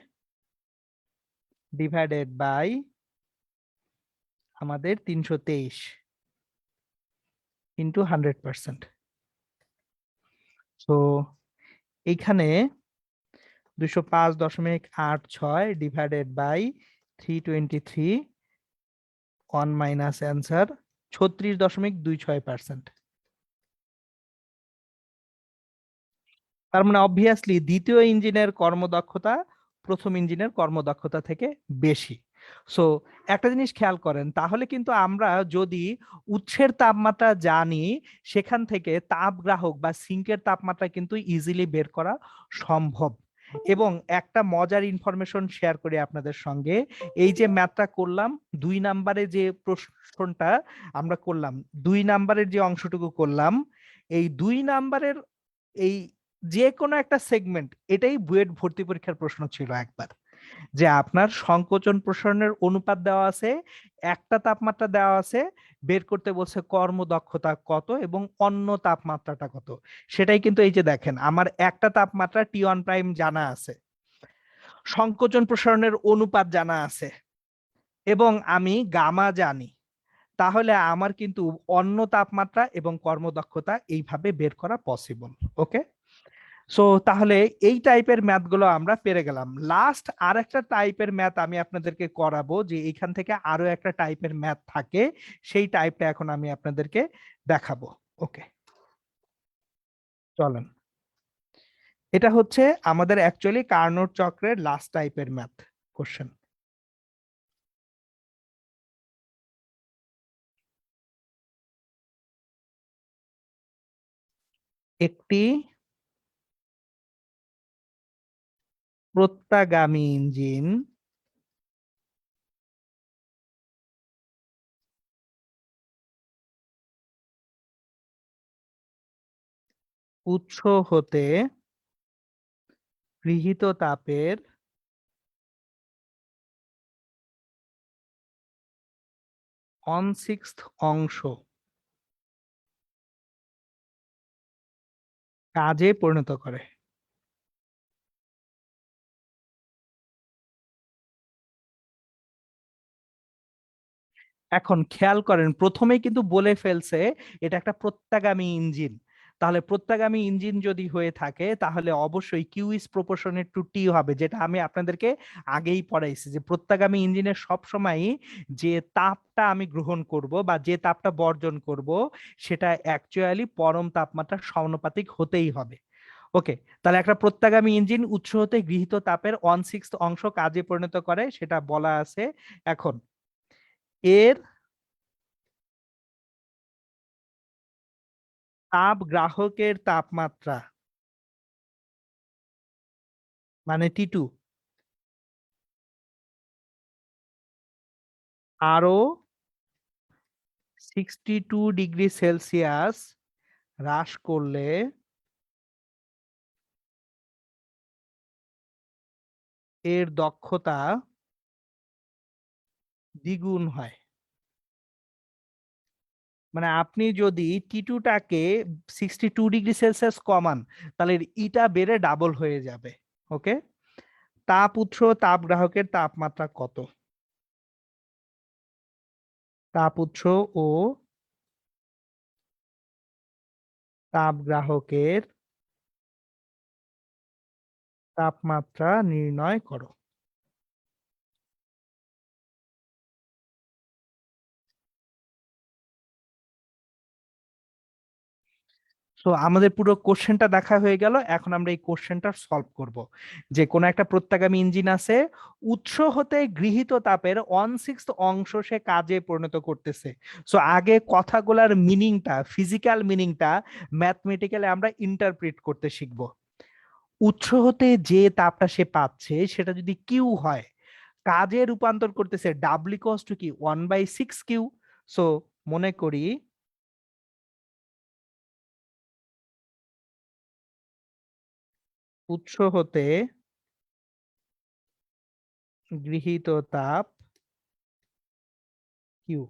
ডিভাইডেড বাই আমাদের 323 ইন্টু 100%। সো এইখানে 205.86 ডিভাইডেড বাই 323, 1 মাইনাস অ্যান্সার 36.26%। তার মানে অবভিয়াসলি দ্বিতীয় ইঞ্জিনের কর্মদক্ষতা প্রথম ইঞ্জিনের কর্মদক্ষতা থেকে বেশি। সো একটা জিনিস খেয়াল করেন, তাহলে কিন্তু আমরা যদি উৎসের তাপমাত্রা জানি, সেখান থেকে তাপগ্রাহক বা সিঙ্কের তাপমাত্রা কিন্তু ইজিলি বের করা সম্ভব। এবং একটা মজার ইনফরমেশন শেয়ার করি আপনাদের সঙ্গে, এই যে ম্যাথটা করলাম, 2 নাম্বারে যে প্রশ্নটা আমরা করলাম, 2 নাম্বারের যে অংশটুকু করলাম, এই 2 নাম্বারের এই যে কোনো একটা সেগমেন্ট, এটাই বুয়েট ভর্তি পরীক্ষার প্রশ্ন ছিল একবার, যে আপনার সংকোচন প্রসারণের অনুপাত দেওয়া আছে, একটা তাপমাত্রা দেওয়া আছে, বের করতে বলছে কর্মদক্ষতা কত এবং অন্য তাপমাত্রাটা কত। সেটাই কিন্তু এই যে দেখেন, আমার একটা তাপমাত্রা T1 প্রাইম জানা আছে, সংকোচন প্রসারণের অনুপাত জানা আছে এবং আমি গামা জানি, তাহলে আমার কিন্তু অন্য তাপমাত্রা এবং কর্মদক্ষতা এইভাবে বের করা পসিবল। ওকে, সো তাহলে এই টাইপের ম্যাথ গুলো আমরা পেরে গেলাম। লাস্ট আর একটা টাইপের ম্যাথ আমি আপনাদেরকে করাবো, যে এখান থেকে আরো একটা টাইপের ম্যাথ থাকে, সেই টাইপটা এখন আমি আপনাদেরকে দেখাবো। ওকে, চলেন। এটা হচ্ছে আমাদের অ্যাকচুয়ালি কার্নোট চক্রের লাস্ট টাইপের ম্যাথ কোশ্চেন। একটি প্রত্যাগামী ইঞ্জিন উৎস হতে গৃহীত তাপের 1/6 অংশ কাজে পরিণত করে। এখন খেয়াল করেন, প্রথমেই কিন্তু বলে ফেলছে এটা একটা প্রত্যাগামী ইঞ্জিন। তাহলে প্রত্যাগামী ইঞ্জিন যদি হয়ে থাকে, তাহলে অবশ্যই কিউ ইজ প্রপোর্শনেট টু টি হবে, যেটা আমি আপনাদেরকে আগেই পড়াইছি, যে প্রত্যাগামী ইঞ্জিনের সবসময়ই যে তাপটা আমি গ্রহণ করব বা যে তাপটা বর্জন করব, সেটা অ্যাকচুয়ালি পরম তাপমাত্রার সমানুপাতিক হতেই হবে। ওকে, তাহলে একটা প্রত্যাগামী ইঞ্জিন উৎস হতে গৃহীত তাপের 1/6 অংশ কাজে পরিণত করে, সেটা বলা আছে। এখন এর তাপ গ্রাহকের তাপমাত্রা মানে T2 আরো 62°C হ্রাস করলে এর দক্ষতা দ্বিগুণ হয়। মানে আপনি যদি T2টাকে 62°C কমান তাহলে ইটা বেড়ে ডাবল হয়ে যাবে। ওকে, তাপ উৎস তাপ গ্রাহকের তাপমাত্রা কত? তাপ উৎস ও তাপ গ্রাহকের তাপমাত্রা নির্ণয় করো। সো আমাদের পুরো কোশ্চেনটা দেখা হয়ে গেল। এখন আমরা এই কোশ্চেনটা সলভ করব। যে কোনো একটা প্রত্যাগামী ইঞ্জিন আছে, উৎস হতে গৃহীত তাপের 1/6 অংশ সে কাজে পরিণত করতেছে। সো আগে কথাগুলার মিনিংটা, ফিজিক্যাল মিনিংটা ম্যাথমেটিক্যালি আমরা ইন্টারপ্রিট করতে শিখব। উৎস হতে যে তাপটা সে পাচ্ছে সেটা যদি কিউ হয়, কাজে রূপান্তর করতেছে ডাব্লিউ ইকুয়ালস টু কি 1/6 কিউ। সো মনে করি উৎস হতে গৃহীত তাপ কিউ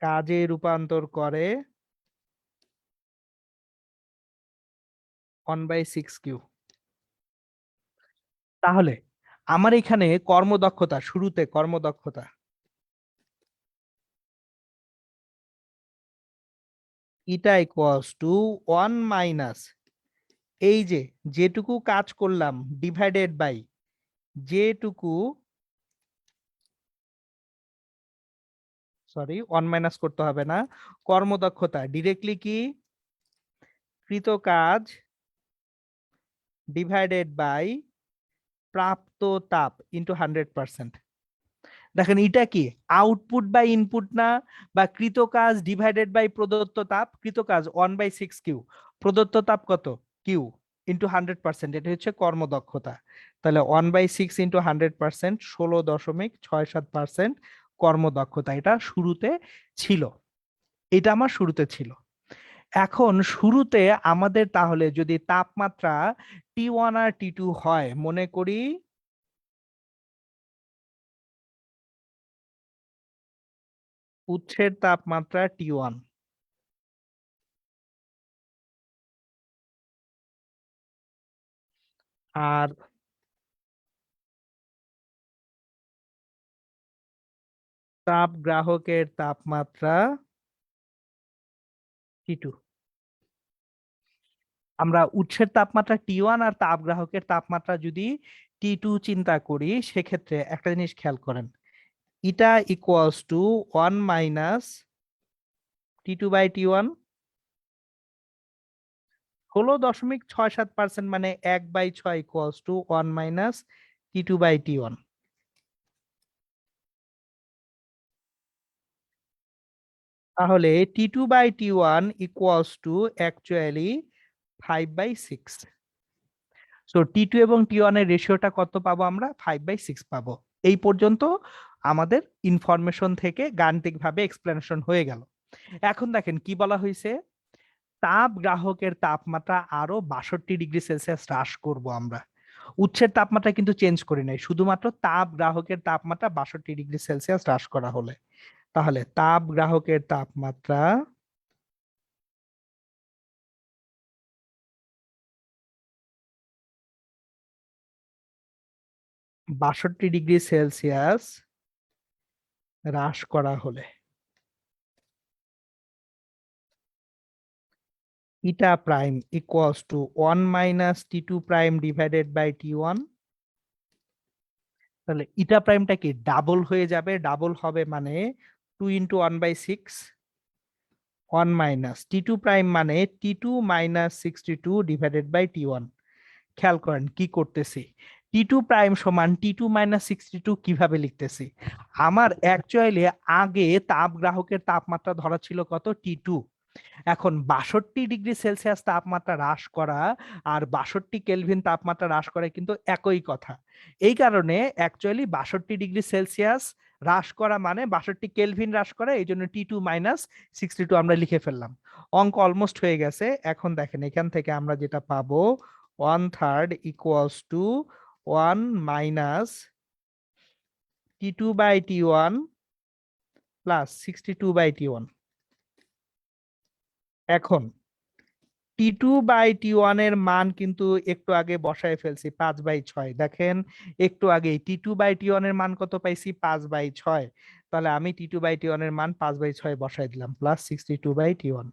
কাজে রূপান্তর করে 1/6 কিউ। তাহলে আমার এখানে কর্মদক্ষতা, শুরুতে কর্মদক্ষতা ইটা ইকুয়ালস টু 1 - এই যে যেটুকু কাজ করলাম ডিভাইডেড বাই যেটুকু, সরি 1 - করতে হবে না, কর্মদক্ষতা ডিরেক্টলি কি কৃত কাজ ডিভাইডেড বাই প্রাপ্ত তাপ ইন্টু 100%। দেখেন এটা কি আউটপুট বাই ইনপুট না, বা কৃত কাজ ডিভাইডেড বাই প্রদত্ত তাপ। কৃত কাজ 1/6 কিউ, প্রদত্ত তাপ কত কিউ, ইন্টু 100%, এটা হচ্ছে কর্মদক্ষতা। তাহলে 1/6 ইন্টু 100%, 16.67% কর্মদক্ষতা। এটা শুরুতে ছিল, এটা আমার শুরুতে ছিল। এখন শুরুতে আমাদের তাহলে যদি তাপমাত্রা T1 আর T2 হয়, মনে করি উৎসের তাপমাত্রা T1 আর তাপ গ্রাহকের তাপমাত্রা T2। আমরা উৎসের তাপমাত্রা T1 আর তাপ গ্রাহকের তাপমাত্রা যদি T2 চিন্তা করি, সেক্ষেত্রে একটা জিনিস খেয়াল করেন, ইটা ইকুয়ালস টু 1 - T2/T1, 16.67%, মানে 1/6 ইকুয়ালস টু 1 - T2/T1। তাহলে T2/T1 equals to actually 5/6। So T2 এবং T1 এর রেশিওটা কত পাবো আমরা? 5/6 পাবো। এই পর্যন্ত আমাদের ইনফরমেশন থেকে গাণিতিকভাবে এক্সপ্লেনেশন হয়ে গেল। এখন দেখেন কি বলা হয়েছে, তাপ গ্রাহকের তাপমাত্রা আরো 62°C হ্রাস করব আমরা। উৎসের তাপমাত্রা কিন্তু চেঞ্জ করি নাই, শুধুমাত্র তাপ গ্রাহকের তাপমাত্রা 62°C হ্রাস করা হলে। তাহলে তাপ গ্রাহকের তাপমাত্রা 62°C হ্রাস করা হলে eta prime equals to 1 - T2 prime divided by T1। তাহলে ইটা প্রাইমটা কি ডাবল হয়ে যাবে, ডাবল হবে মানে 2 × 1/6, 1 - T2 প্রাইম মানে T2 - 62 ডিভাইডেড বাই T1। খেয়াল করেন কি করতেছি, T2 প্রাইম সমান T2 মাইনাস 62 কিভাবে লিখতেছি? আমার অ্যাকচুয়ালি আগে তাপ গ্রাহকের তাপমাত্রা ধরা ছিল কত? T2। এখন 62 ডিগ্রি সেলসিয়াস তাপমাত্রা হ্রাস করা আর 62 কেলভিন তাপমাত্রা হ্রাস করা কিন্তু একই কথা। এই কারণে অ্যাকচুয়ালি 62 ডিগ্রি সেলসিয়াস হ্রাস করা মানে 62 কেলভিন হ্রাস করা, এই জন্য T2 মাইনাস 62 আমরা লিখে ফেললাম। অঙ্ক অলমোস্ট হয়ে গেছে। এখন দেখেন এখান থেকে আমরা যেটা পাবো, 1/3 equals to 1 minus T2/T1 plus 62/T1। এখন T2/T1 এর মান কিন্তু একটু আগে বসায় ফেলছি 5/6। দেখেন একটু আগে T2/T1 এর মান কত পাইছি? 5/6। তাহলে আমি T2/T1 এর মান 5/6 বসাই দিলাম প্লাস 62/T1।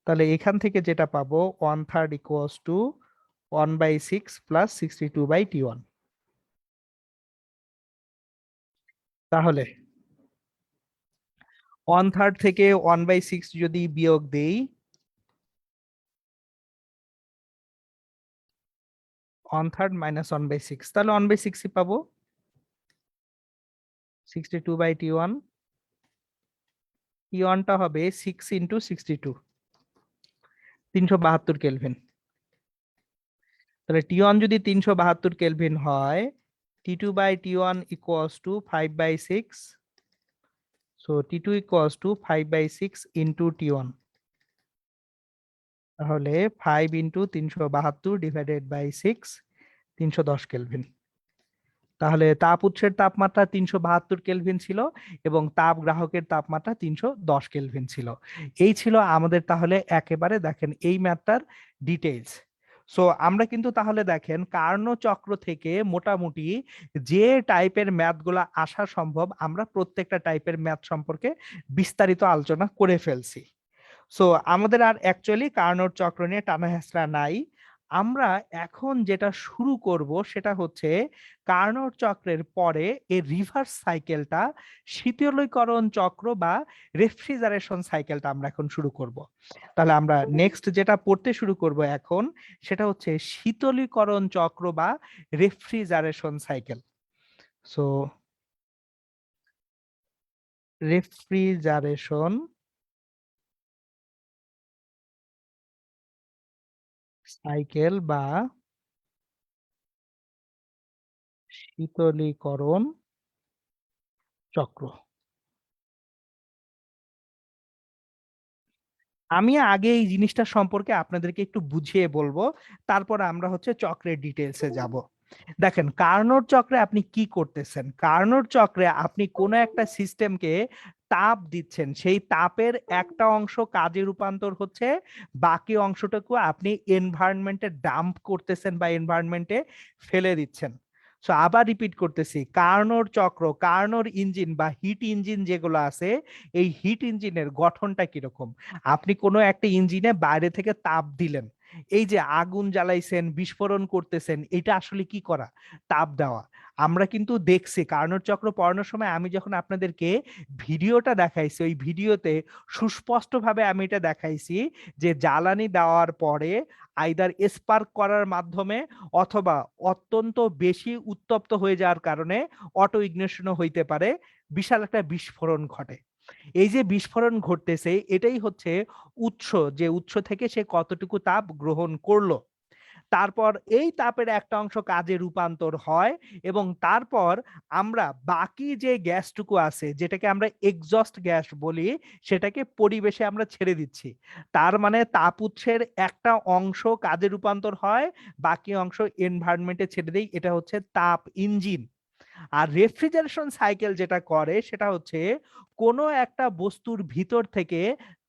তাহলে এখান থেকে যেটা পাবো, 1/3 ইকুয়ালস টু 1/6 প্লাস 62/T1। তাহলে 1/3 থেকে 1/6 যদি বিয়োগ দেই, 1/3 মাইনাস 1/6, তাহলে 1/6 পাবো। 62/T1, T1টা হবে 6 ইন্টু 62, 372 কেলভিন। তাহলে T1 যদি 372 কেলভিন হয়, T2/T1 equals to 5/6। So T2 equals to 5/6 into T1। তাহলে 5 ইন্টু 372 ডিভাইডেড বাই 6, 310 কেলভিন। তাহলে তাপ উৎসের তাপমাত্রা 372 কেলভিন ছিল এবং তাপ গ্রাহকের তাপমাত্রা 310 কেলভিন ছিল। এই ছিল আমাদের তাহলে একেবারে দেখেন এই ম্যাথটার ডিটেইলস। সো আমরা কিন্তু তাহলে দেখেন কার্নো চক্র থেকে মোটামুটি যে টাইপের ম্যাথগুলো আসা সম্ভব আমরা প্রত্যেকটা টাইপের ম্যাথ সম্পর্কে বিস্তারিত আলোচনা করে ফেলছি। সো আমাদের আর অ্যাকচুয়ালি কার্নোট চক্র নিয়ে টানা হেঁচড়া নাই। আমরা এখন যেটা শুরু করব সেটা হচ্ছে কার্নোট চক্রের পরে এই রিভার্স সাইকেলটা, শীতলীকরণ চক্র বা রেফ্রিজারেশন সাইকেলটা আমরা এখন শুরু করব। তাহলে আমরা নেক্সট যেটা পড়তে শুরু করব এখন, সেটা হচ্ছে শীতলীকরণ চক্র বা refrigeration cycle. So refrigeration cycle বা শীতলীকরণ চক্র। আমি আগে এই জিনিসটা সম্পর্কে আপনাদেরকে একটু বুঝিয়ে বলবো, তারপর আমরা হচ্ছে চক্রের ডিটেলসে যাব। দেখেন কার্নোট চক্রে আপনি কি করতেছেন? কার্নোট চক্রে আপনি কোনো একটা সিস্টেমকে তাপ দিচ্ছেন, সেই তাপের একটা অংশ কাজে রূপান্তর হচ্ছে, বাকি অংশটুকু আপনি এনভায়রনমেন্টে ডাম্প করতেছেন বা এনভায়রনমেন্টে ফেলে দিচ্ছেন। সো আবার রিপিট করতেছি, কার্নোর চক্র, কার্নোর ইঞ্জিন বা হিট ইঞ্জিন যেগুলো আছে, এই হিট ইঞ্জিনের গঠনটা কিরকম? আপনি কোনো একটা ইঞ্জিনে বাইরে থেকে তাপ দিলেন, এই যে আগুন জ্বালাইছেন, বিস্ফোরণ করতেছেন, এটা আসলে কি করা? তাপ দেওয়া। আমরা কিন্তু দেখছি কার্নোট চক্র পড়ানোর সময়, আমি যখন আপনাদেরকে ভিডিওটা দেখাইছি, ওই ভিডিওতে সুস্পষ্টভাবে আমি এটা দেখাইছি যে জ্বালানি দেওয়ার পরে আইদার স্পার্ক করার মাধ্যমে অথবা অত্যন্ত বেশি উত্তপ্ত হয়ে যাওয়ার কারণে অটো ইগনিশনও হইতে পারে, বিশাল একটা বিস্ফোরণ ঘটে। এই যে বিস্ফোরণ ঘটতেছে এটাই হচ্ছে উৎস, যে উৎস থেকে সে কতটুকু তাপ গ্রহণ করলো। তারপর এই তাপের একটা অংশ কাজে রূপান্তর হয় এবং তারপর আমরা বাকি যে গ্যাসটুকু আছে, যেটাকে আমরা এক্সস্ট গ্যাস বলি, সেটাকে পরিবেশে আমরা ছেড়ে দিচ্ছি। তার মানে তাপ উৎসের একটা অংশ কাজে রূপান্তর হয়, বাকি অংশ এনভায়রনমেন্টে ছেড়ে দেই, এটা হচ্ছে তাপ ইঞ্জিন। আর রেফ্রিজারেশন সাইকেল যেটা করে সেটা হচ্ছে কোনো একটা বস্তুর ভিতর থেকে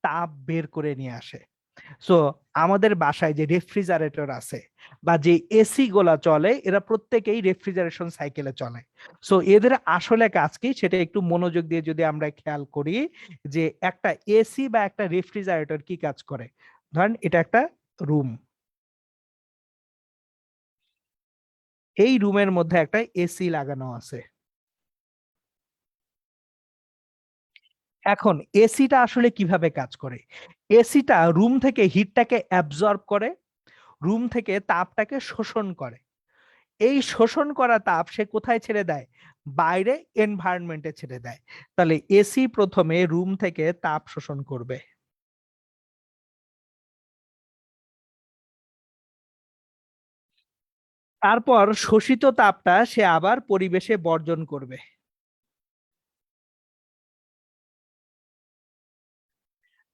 তাপ বের করে নিয়ে আসে। সো আমাদের বাসায় যে রেফ্রিজারেটর আছে বা যে এসি গুলা চলে, এরা প্রত্যেকেই রেফ্রিজারেশন সাইকেলে চলে। সো এদের আসলে কাজ কি সেটা একটু মনোযোগ দিয়ে যদি আমরা খেয়াল করি, যে একটা এসি বা একটা রেফ্রিজারেটর কি কাজ করে। ধরেন এটা একটা রুম, এই রুমের মধ্যে একটা এসি লাগানো আছে। এখন এসিটা আসলে কিভাবে কাজ করে? এসিটা রুম থেকে হিটটাকে অ্যাবজর্ব করে, রুম থেকে তাপটাকে শোষণ করে। এই শোষণ করা তাপ সে কোথায় ছেড়ে দেয়? বাইরে এনভায়রনমেন্টে ছেড়ে দেয়। তাহলে এসি প্রথমে রুম থেকে তাপ শোষণ করবে, তারপর শোষিত তাপটা সে আবার পরিবেশে বর্জন করবে।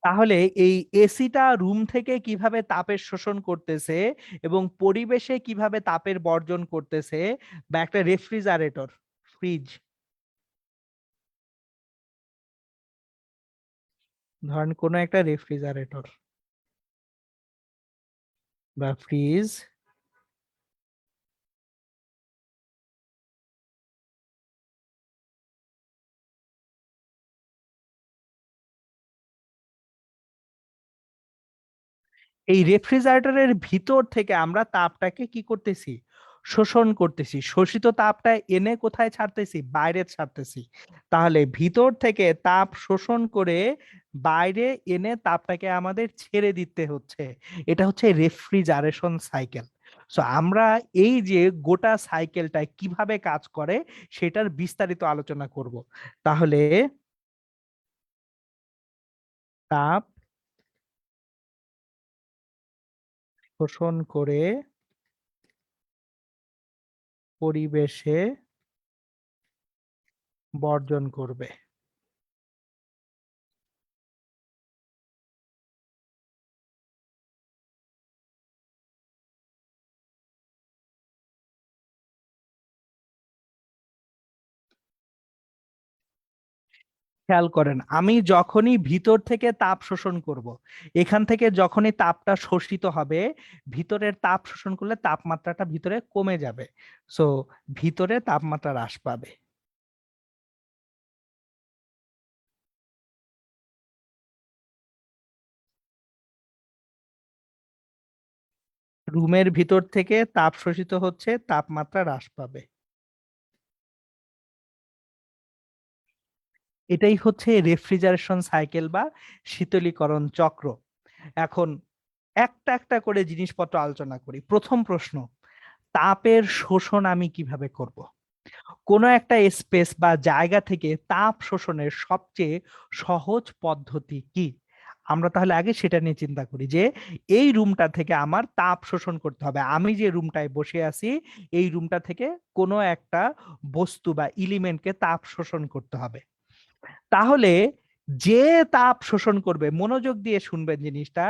তাহলে এই এসিটা রুম থেকে কিভাবে তাপের শোষণ করতেছে এবং পরিবেশে কিভাবে তাপের বর্জন করতেছে, বা একটা রেফ্রিজারেটর, ফ্রিজ, ধরেন কোনো একটা রেফ্রিজারেটর বা ফ্রিজ এই রেফ্রিজারেটরের ভিতর থেকে আমরা তাপটাকে কি করতেছি? শোষণ করতেছি। শোষিত তাপটা এনে কোথায় ছাড়তেছি? বাইরে ছাড়তেছি। তাহলে ভিতর থেকে তাপ শোষণ করে বাইরে এনে তাপটাকে আমাদের ছেড়ে দিতে হচ্ছে। এটা হচ্ছে রেফ্রিজারেশন সাইকেল। সো আমরা এই যে গোটা সাইকেলটা কিভাবে কাজ করে সেটার বিস্তারিত আলোচনা করব। তাহলে তাপ শোষণ করে পরিবেশে বর্জন করবে। খেয়াল করেন, আমি যখনই ভিতর থেকে তাপ শোষণ করব, এখান থেকে যখনই তাপটা শোষিত হবে, ভিতরের তাপ শোষণ করলে তাপমাত্রাটা ভিতরে কমে যাবে। সো ভিতরে তাপমাত্রা হ্রাস পাবে। রুমের ভিতর থেকে তাপ শোষিত হচ্ছে, তাপমাত্রা হ্রাস পাবে। এটাই হচ্ছে রেফ্রিজারেশন সাইকেল বা শীতলীকরণ চক্র। এখন একটা একটা করে জিনিসপত্র আলোচনা করি। প্রথম প্রশ্ন, তাপের শোষণ আমি কিভাবে করব? কোনো একটা স্পেস বা জায়গা থেকে তাপ শোষণের সবচেয়ে সহজ পদ্ধতি কি? আমরা তাহলে আগে সেটা নিয়ে চিন্তা করি যে এই রুমটা থেকে আমার তাপ শোষণ করতে হবে। আমি যে রুমটায় বসে আছি এই রুমটা থেকে কোনো একটা বস্তু বা এলিমেন্টকে তাপ শোষণ করতে হবে। তাহলে যে তাপ শোষণ করবে, মনোযোগ দিয়ে শুনবেন জিনিসটা,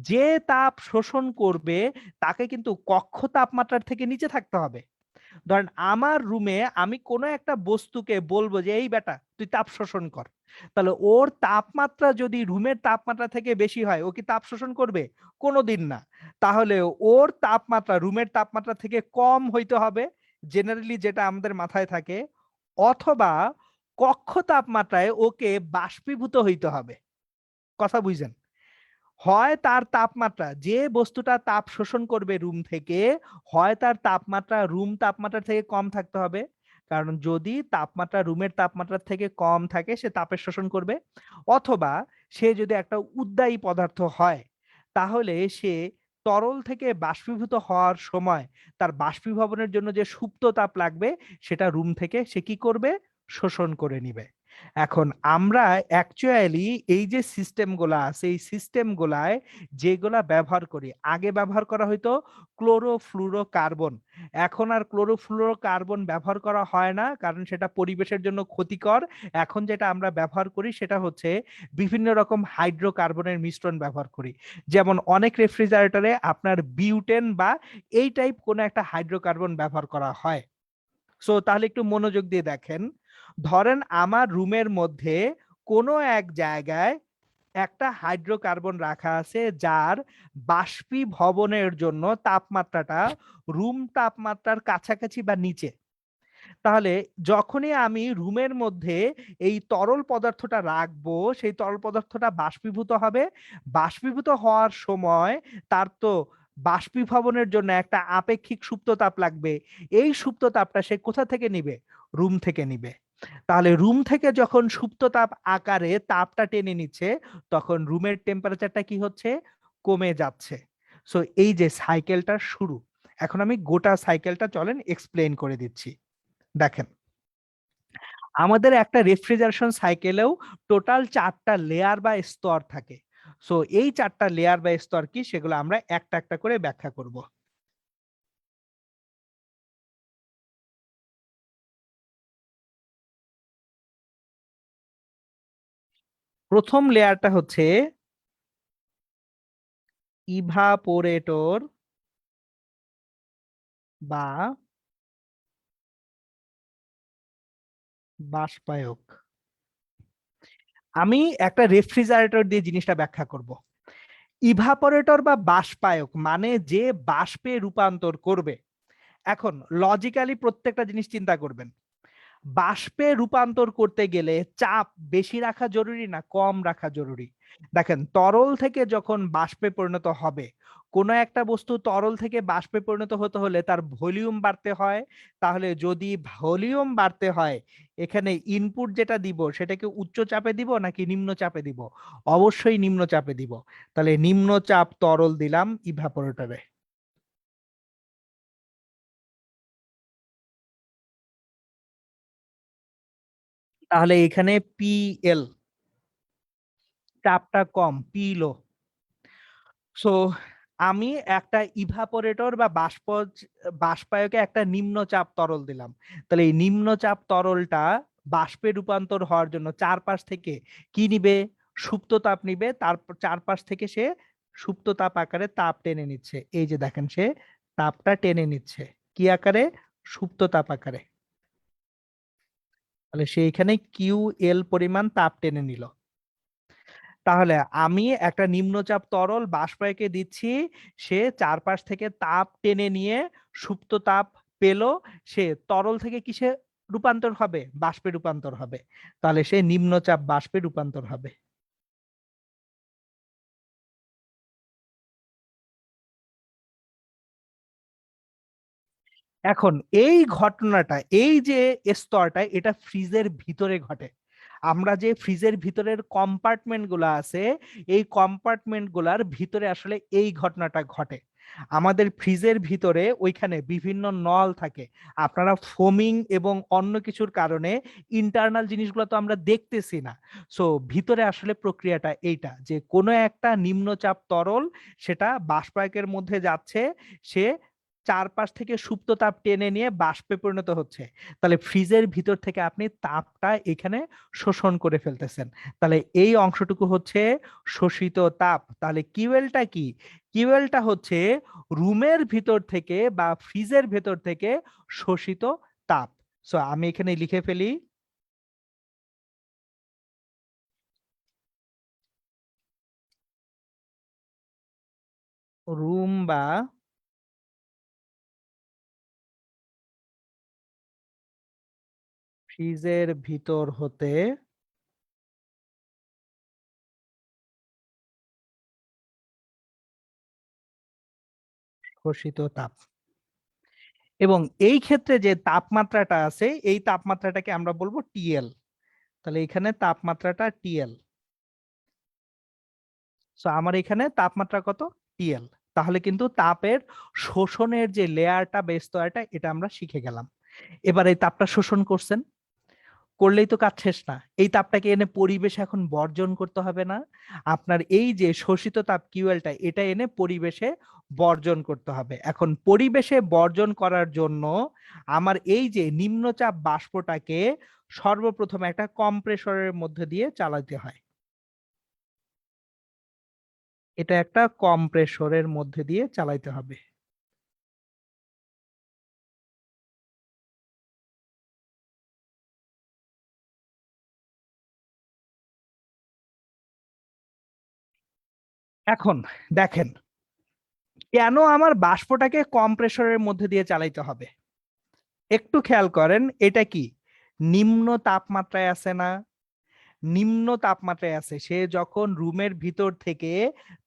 যে তাপ শোষণ করবে তাকে কিন্তু কক্ষ তাপমাত্রার থেকে নিচে থাকতে হবে। ধরেন আমার রুমে আমি কোনো একটা বস্তুকে বলবো যে এই বেটা তুই তাপ শোষণ কর, তাহলে ওর তাপমাত্রা যদি রুমের তাপমাত্রা থেকে বেশি হয় ও কি তাপ শোষণ করবে? কোনোদিন না। তাহলে ওর তাপমাত্রা রুমের তাপমাত্রা থেকে কম হইতে হবে, জেনারেলি যেটা আমাদের মাথায় থাকে, অথবা কক্ষ তাপমাত্রায় ওকে বাষ্পীভূত হইতে হবে। কথা বুঝছেন? হয় তার তাপমাত্রা, যে বস্তুটা তাপ শোষণ করবে রুম থেকে, হয় তার তাপমাত্রা রুম তাপমাত্রা থেকে কম থাকতে হবে, কারণ যদি তাপমাত্রা রুমের তাপমাত্রা থেকে কম থাকে সে তাপের শোষণ করবে, অথবা সে যদি একটা উদ্বায়ী পদার্থ হয় তাহলে সে তরল থেকে বাষ্পীভূত হওয়ার সময় তার বাষ্পীভবনের জন্য যে সুপ্ত তাপ লাগবে সেটা রুম থেকে সে কি করবে? শোষণ করে নিবে। এখন আমরা অ্যাকচুয়ালি এই যে সিস্টেমগুলো আছে এই সিস্টেমগুলায় যেগুলা ব্যবহার করি, আগে ব্যবহার করা হয়তো ক্লোরোফ্লুরোকার্বন, এখন আর ক্লোরোফ্লুরোকার্বন ব্যবহার করা হয় না কারণ সেটা পরিবেশের জন্য ক্ষতিকর। এখন যেটা আমরা ব্যবহার করি সেটা হচ্ছে বিভিন্ন রকম হাইড্রোকার্বনের মিশ্রণ ব্যবহার করি। যেমন অনেক রেফ্রিজারেটরে আপনার বিউটেন বা এই টাইপ কোনো একটা হাইড্রোকার্বন ব্যবহার করা হয়। সো তাহলে একটু মনোযোগ দিয়ে দেখেন, ধরেন আমার রুমের মধ্যে কোনো এক জায়গায় একটা হাইড্রোকার্বন রাখা আছে যার বাষ্পীভবনের জন্য তাপমাত্রাটা রুম তাপমাত্রার কাছাকাছি বা নিচে। তাহলে যখনই আমি রুমের মধ্যে এই তরল পদার্থটা রাখবো সেই তরল পদার্থটা বাষ্পীভূত হবে। বাষ্পীভূত হওয়ার সময় তার তো বাষ্পীভবনের জন্য একটা আপেক্ষিক সুপ্ত তাপ লাগবে। এই সুপ্ত তাপটা সে কোথা থেকে নিবে? রুম থেকে নিবে। তাহলে রুম থেকে যখন সুপ্ত তাপ আকারে তাপটা টেনে নিচ্ছে তখন রুমের টেম্পারেচারটা কি হচ্ছে? কমে যাচ্ছে। সো এই যে সাইকেলটা শুরু। এখন আমি গোটা সাইকেলটা চলেন এক্সপ্লেইন করে দিচ্ছি। দেখেন, আমাদের একটা রেফ্রিজারেশন সাইকেলেও টোটাল 4টা লেয়ার বা স্তর থাকে। সো এই 4টা লেয়ার বা স্তর কি, সেগুলো আমরা একটা একটা করে ব্যাখ্যা করব। প্রথম লেয়ারটা হচ্ছে ইভাপোরেটর বা বাষ্পায়ক। আমি একটা রেফ্রিজারেটর দিয়ে জিনিসটা ব্যাখ্যা করব। ইভাপোরেটর বা বাষ্পায়ক মানে যে বাষ্পে রূপান্তর করবে। এখন লজিক্যালি প্রত্যেকটা জিনিস চিন্তা করবেন, বাষ্পে রূপান্তর করতে গেলে চাপ বেশি রাখা জরুরি না কম রাখা জরুরি? দেখেন, তরল থেকে যখন বাষ্পে পরিণত হবে, কোনো একটা বস্তু তরল থেকে বাষ্পে পরিণত হতে হলে তার ভলিউম বাড়তে হয়। তাহলে যদি ভলিউম বাড়তে হয়, এখানে ইনপুট যেটা দিব সেটাকে উচ্চ চাপে দিব নাকি নিম্ন চাপে দিব? অবশ্যই নিম্ন চাপে দিব। তাহলে নিম্ন চাপ তরল দিলাম ইভাপোরেটরে। তাহলে এখানে পিএল, চাপটা কম, পি লো। সো আমি একটা ইভাপোরেটর বা বাষ্পায়কে একটা নিম্নচাপ তরল দিলাম। তাহলে এই নিম্নচাপ তরলটা বাষ্পে রূপান্তর হওয়ার জন্য চারপাশ থেকে কি নিবে? সুপ্ত তাপ নিবে। তারপর চারপাশ থেকে সে সুপ্ত তাপ আকারে তাপ টেনে নিচ্ছে। এই যে দেখেন, সে তাপটা টেনে নিচ্ছে কি আকারে? সুপ্ত তাপ আকারে। তাহলে সে এখানে কিউ এল পরিমাণ তাপ টেনে নিল। তাহলে আমি একটা নিম্নচাপ তরল বাষ্পায়কে দিচ্ছি, সে চারপাশ থেকে তাপ টেনে নিয়ে সুপ্ত তাপ পেল। সে তরল থেকে কিসে রূপান্তর হবে? বাষ্পে রূপান্তর হবে। তাহলে সে নিম্নচাপ বাষ্পে রূপান্তর হবে। এখন এই ঘটনাটা, এই যে স্তরটা, এটা ফ্রিজের ভিতরে ঘটে। আমরা যে ফ্রিজের ভিতরের কম্পার্টমেন্ট গুলো আছে, এই কম্পার্টমেন্ট গুলার ভিতরে আসলে এই ঘটনাটা ঘটে। আমাদের ফ্রিজের ভিতরে ওইখানে বিভিন্ন নল থাকে। আপনারা ফোমিং এবং অন্য কিছুর কারণে ইন্টারনাল জিনিসগুলো তো আমরা দেখতেছি না। সো ভিতরে আসলে প্রক্রিয়াটা এইটা, যে কোনো একটা নিম্নচাপ তরল সেটা বাষ্পায়কের মধ্যে যাচ্ছে, সে চারপাশ থেকে সুপ্ত তাপ টেনে নিয়ে বাষ্পে পরিণত হচ্ছে। তাহলে ফ্রিজের ভিতর থেকে আপনি তাপটা এখানে শোষণ করে ফেলতেছেন। তাহলে এই অংশটুকু হচ্ছে শোষিত তাপ। তাহলে কিউএলটা কি? কিউএলটা হচ্ছে রুমের ভিতর থেকে বা ফ্রিজের ভেতর থেকে শোষিত তাপ। সো আমি এখানে লিখে ফেলি, রুম বা ফ্রিজের ভিতর হতে শোষিত তাপ। এবং এই ক্ষেত্রে যে তাপমাত্রাটা আছে, এই তাপমাত্রাটাকে আমরা বলবো টিএল। তাহলে এখানে তাপমাত্রাটা টিএল। সো আমার এখানে তাপমাত্রা কত? টিএল। তাহলে কিন্তু তাপের শোষণের যে লেয়ারটা বা স্তরটা, এটা আমরা শিখে গেলাম। এবার এই তাপটা শোষণ করছেন, করলেই তো কাজ শেষ না। এই তাপটাকে এনে পরিবেশে এখন বর্জন করতে হবে না? আপনার এই যে শোষিত তাপ কিউএলটা, এটা এনে পরিবেশে বর্জন করতে হবে। এখন পরিবেশে বর্জন করার জন্য আমার এই যে নিম্নচাপ বাষ্পটাকে সর্বপ্রথম একটা কম্প্রেসরের মধ্যে দিয়ে চালাতে হয়। এটা একটা কম্প্রেসরের মধ্যে দিয়ে চালাইতে হবে। এখন দেখেন, কেন আমার বাষ্পটাকে কম্প্রেসরের মধ্যে দিয়ে চালাইতে হবে? একটু খেয়াল করেন, এটা কি নিম্ন তাপমাত্রায় আছে না? নিম্ন তাপমাত্রায় আছে। সে যখন রুমের ভিতর থেকে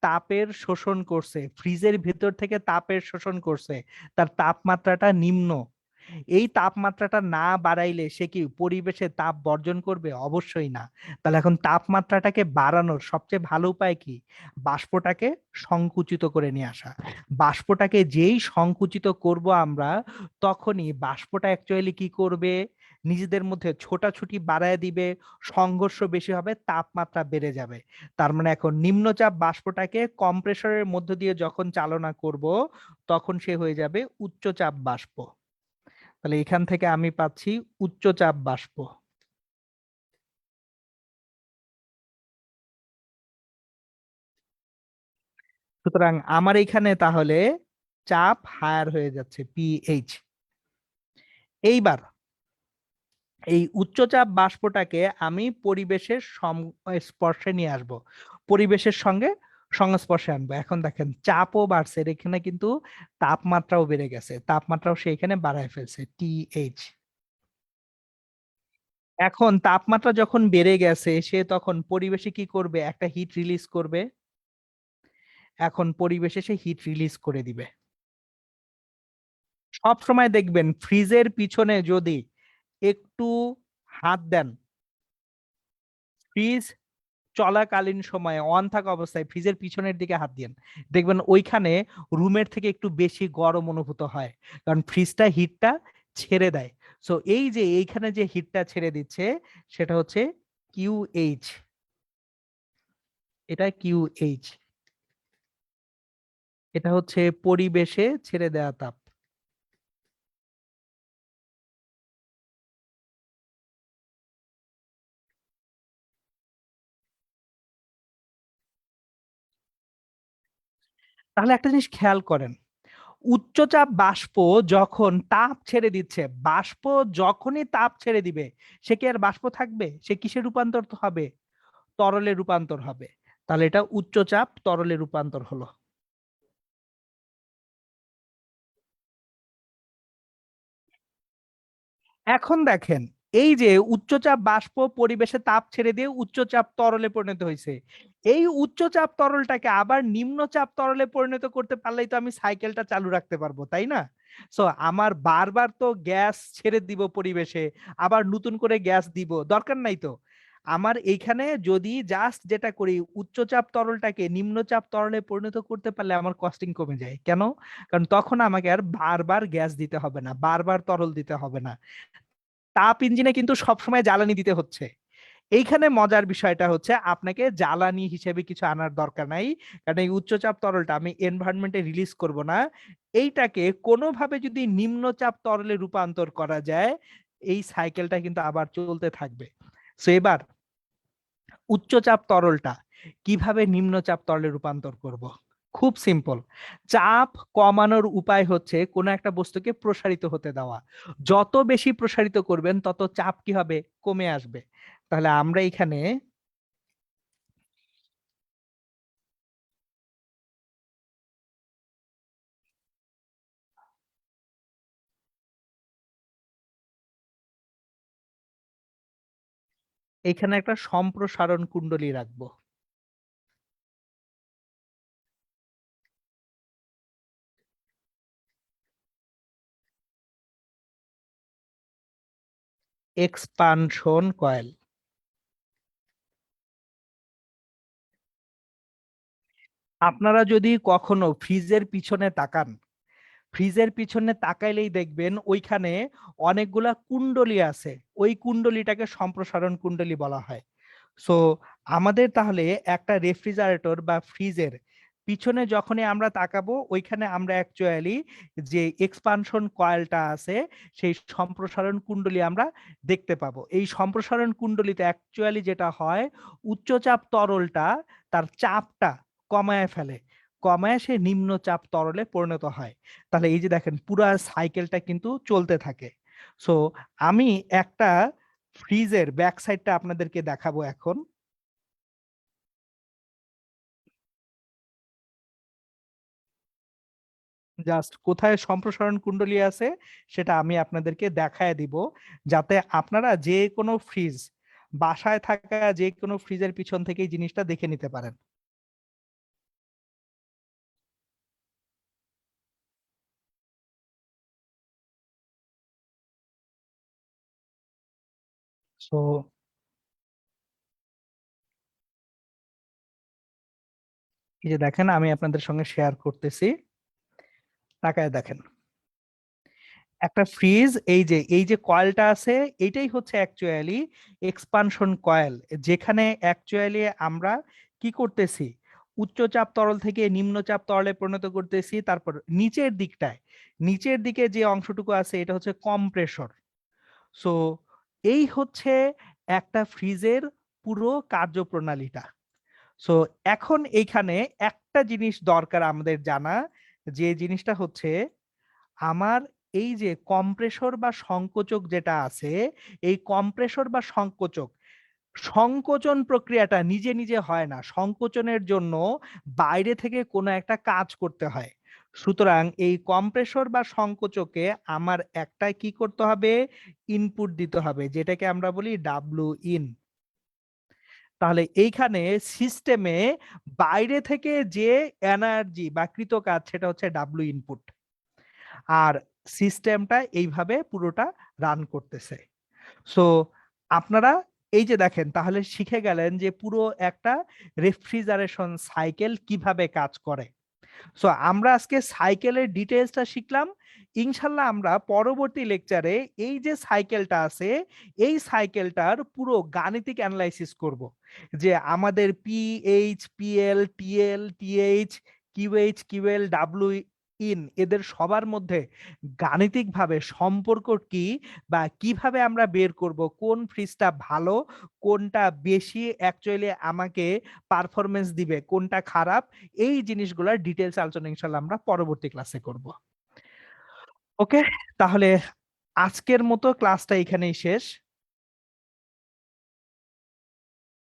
তাপের শোষণ করছে, ফ্রিজের ভিতর থেকে তাপের শোষণ করছে, তার তাপমাত্রাটা নিম্ন। এই তাপমাত্রাটা না বাড়াইলে সে কি পরিবেশে তাপ বর্জন করবে? অবশ্যই না। তাহলে এখন তাপমাত্রাটাকে বাড়ানোর সবচেয়ে ভালো উপায় কি? বাষ্পটাকে সংকুচিত করে নিয়ে আসা। বাষ্পটাকে যেই সংকুচিত করব আমরা, তখনই বাষ্পটা অ্যাকচুয়ালি কি করবে? নিজেদের মধ্যে ছোটাছুটি বাড়ায় দিবে, সংঘর্ষ বেশি হবে, তাপমাত্রা বেড়ে যাবে। তার মানে এখন নিম্নচাপ বাষ্পটাকে কম্প্রেসরের মধ্য দিয়ে যখন চালনা করব, তখন সে হয়ে যাবে উচ্চচাপ বাষ্প। তাহলে এখান থেকে আমি পাচ্ছি উচ্চচাপ বাষ্প। সুতরাং আমার এখানে তাহলে চাপ হায়ার হয়ে যাচ্ছে, পিএইচ। এইবার এই উচ্চচাপ বাষ্পটাকে আমি পরিবেশের সংস্পর্শে নিয়ে আসব, পরিবেশের সঙ্গে সংস্পর্শে আনবো। এখন দেখেন চাপও বাড়ছে, এর এখানে কিন্তু তাপমাত্রাও বেড়ে গেছে, তাপমাত্রাও সে এখানে বাড়ায় ফেলছে, টিএইচ। এখন তাপমাত্রা যখন বেড়ে গেছে, সে তখন পরিবেশে কি করবে? একটা হিট রিলিজ করবে। এখন পরিবেশে সে হিট রিলিজ করে দিবে। সব সময় দেখবেন ফ্রিজের পিছনে যদি একটু হাত দেন, ফ্রিজ চলাকালীন সময়ে অন থাকা অবস্থায় ফ্রিজের পিছনের দিকে হাত দিন, দেখবেন ওইখানে রুমের থেকে একটু বেশি গরম অনুভূত হয়, কারণ ফ্রিজটা হিটটা ছেড়ে দেয়। সো এই যে এইখানে যে হিটটা ছেড়ে দিচ্ছে, সেটা হচ্ছে কিউএইচ। এটা কিউএইচ, এটা হচ্ছে পরিবেশে ছেড়ে দেওয়া তাপ। তাহলে একটা জিনিস খেয়াল করেন, উচ্চচাপ বাষ্প যখন তাপ ছেড়ে দিচ্ছে, বাষ্প যখনই তাপ ছেড়ে দিবে, সে কি আর বাষ্প থাকবে? সে কিসে রূপান্তর হবে? তরলে রূপান্তর হবে। তাহলে এটা উচ্চচাপ তরলে রূপান্তর হলো। এখন দেখেন, এই যে উচ্চচাপ বাষ্প পরিবেশে তাপ ছেড়ে দিয়ে উচ্চচাপ তরলে পরিণত হয়েছে, এই উচ্চচাপ তরলটাকে আবার নিম্নচাপ তরলে পরিণত করতে পারলেই তো আমি সাইকেলটা চালু রাখতে পারবো, তাই না? সো আমার বারবার তো গ্যাস ছেড়ে দিব পরিবেশে, আবার নতুন করে গ্যাস দিব দরকার নাই তো। আমার এইখানে যদি জাস্ট যেটা করি, উচ্চচাপ তরলটাকে নিম্নচাপ তরলে পরিণত করতে পারলে আমার কস্টিং কমে যায়। কেন? কারণ তখন আমাকে আর বারবার গ্যাস দিতে হবে না, বারবার তরল দিতে হবে না। তাপ ইঞ্জিনে কিন্তু সবসময় জ্বালানি দিতে হচ্ছে। এইখানে মজার বিষয়টা হচ্ছে আপনাকে জ্বালানি হিসেবে কিছু আনার দরকার নাই, কারণ এই উচ্চচাপ তরলটা আমি এনভায়রনমেন্টে রিলিজ করব না। এইটাকে কোনোভাবে যদি নিম্নচাপ তরলে রূপান্তর করা যায়, এই সাইকেলটা কিন্তু আবার চলতে থাকবে। সো এবার উচ্চচাপ তরলটা কিভাবে নিম্নচাপ তরলে রূপান্তর করব? খুব সিম্পল। চাপ কমানোর উপায় হচ্ছে কোনো একটা বস্তুকে প্রসারিত হতে দেওয়া। যত বেশি প্রসারিত করবেন, তত চাপ কি হবে? কমে আসবে। তাহলে আমরা এখানে এখানে একটা সম্প্রসারণ কুণ্ডলী রাখবো। Expansion coil. আপনারা যদি কখনো ফ্রিজের পিছনে তাকান, ফ্রিজের পিছনে তাকাইলেই দেখবেন ওইখানে অনেকগুলা কুণ্ডলী আছে। ওই কুণ্ডলীটাকে সম্প্রসারণ কুণ্ডলী বলা হয়। সো আমাদের তাহলে একটা রেফ্রিজারেটর বা ফ্রিজের পিছনে যখনই আমরা তাকাবো, ওইখানে আমরা অ্যাকচুয়ালি যে এক্সপানশন কয়েলটা আছে, সেই সম্প্রসারণ কুণ্ডলী আমরা দেখতে পাবো। এই সম্প্রসারণ কুণ্ডলীতে অ্যাকচুয়ালি যেটা হয়, উচ্চচাপ তরলটা তার চাপটা কমায় ফেলে, কমায় সে নিম্নচাপ তরলে পরিণত হয়। তাহলে এই যে দেখেন পুরা সাইকেলটা কিন্তু চলতে থাকে। সো আমি একটা ফ্রিজের ব্যাক সাইডটা আপনাদেরকে দেখাবো এখন। জাস্ট কোথায় সম্প্রসারণ কুণ্ডলী আছে সেটা আমি আপনাদেরকে দেখায় দিব, যাতে আপনারা যে কোনো ফ্রিজ, বাসায় থাকা যে কোনো ফ্রিজের পিছন থেকে এই জিনিসটা দেখে নিতে পারেন। তো এই যে দেখেন, আমি আপনাদের সঙ্গে শেয়ার করতেছি, তাকায় দেখেন। একটা ফ্রিজ, এই যে কয়েলটা আছে, এটাই হচ্ছে অ্যাকচুয়ালি এক্সপানশন কয়েল, যেখানে অ্যাকচুয়ালি আমরা কি করতেছি, উচ্চচাপ তরল থেকে নিম্নচাপ তরলে পরিণত করতেছি। তারপর নিচের দিকে যে অংশটুকু আছে এটা হচ্ছে কম্প্রেসর। সো এই হচ্ছে একটা ফ্রিজের পুরো কার্যপ্রণালীটা। সো এখন এইখানে একটা জিনিস দরকার আমাদের জানা, যে জিনিসটা হচ্ছে আমার এই যে কম্প্রেসর বা সংকোচক যেটা আছে, এই কম্প্রেসর বা সংকোচক, সংকোচন প্রক্রিয়াটা নিজে নিজে হয় না, সংকোচনের জন্য বাইরে থেকে কোনো একটা কাজ করতে হয়। সুতরাং এই কম্প্রেসর বা সংকোচকে আমার একটা কি করতে হবে, ইনপুট দিতে হবে, যেটাকে আমরা বলি ডাব্লিউ ইন। তাহলে এইখানে সিস্টেমে বাইরে থেকে যে এনার্জি বা কৃতকাজ সেটা হচ্ছে ডাব্লিউ ইনপুট, আর সিস্টেমটা এইভাবে পুরোটা রান করতেছে। সো আপনারা এই যে দেখেন, তাহলে শিখে গেলেন যে পুরো একটা রেফ্রিজারেশন সাইকেল কিভাবে কাজ করে। সো আমরা আজকে সাইকেলের ডিটেইলসটা শিখলাম। ইনশাল্লাহ আমরা পরবর্তী লেকচারে এই যে সাইকেলটা আছে, এই সাইকেলটার পুরো গাণিতিক অ্যানালাইসিস করব, যে আমাদের PH, PL, TL, TH, QH, QL, W in, এদের সবার মধ্যে গাণিতিকভাবে সম্পর্ক কি, বা কিভাবে আমরা বের করব কোন ফ্রিজটা ভালো, কোনটা বেশি অ্যাকচুয়ালি আমাকে পারফরমেন্স দিবে, কোনটা খারাপ, এই জিনিসগুলোর ডিটেলস আলোচনা ইনশাল্লাহ আমরা পরবর্তী ক্লাসে করব। ওকে, তাহলে আজকের মতো ক্লাসটা এখানেই শেষ।